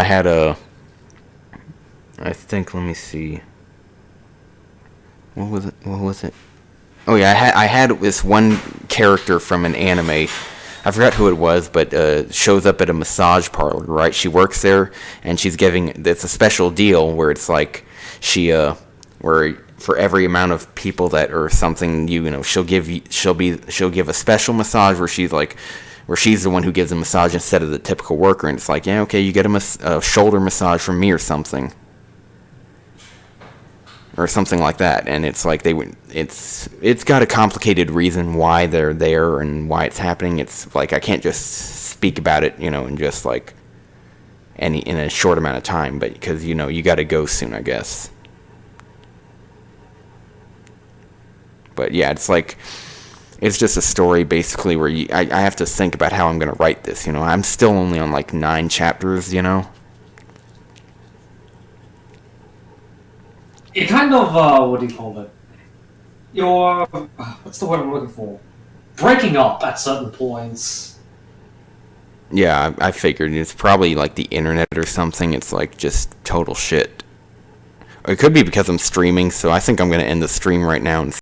let me see. What was it? Oh yeah, I had this one character from an anime. I forgot who it was, but shows up at a massage parlor, right? She works there, and it's a special deal where it's like where for every amount of people that or something, she'll give a special massage where she's like where she's the one who gives a massage instead of the typical worker, and it's like, yeah, okay, you get a shoulder massage from me or something. Or something like that, and it's like it's got a complicated reason why they're there and why it's happening. It's like I can't just speak about it, in just like in a short amount of time, but because you got to go soon, I guess. But yeah, it's just a story basically where I have to think about how I'm gonna write this. I'm still only on like 9 chapters. You kind of, what do you call it? You're, what's the word I'm looking for? Breaking up at certain points. Yeah, I figured it's probably like the internet or something. It's like just total shit. It could be because I'm streaming, so I think I'm gonna end the stream right now and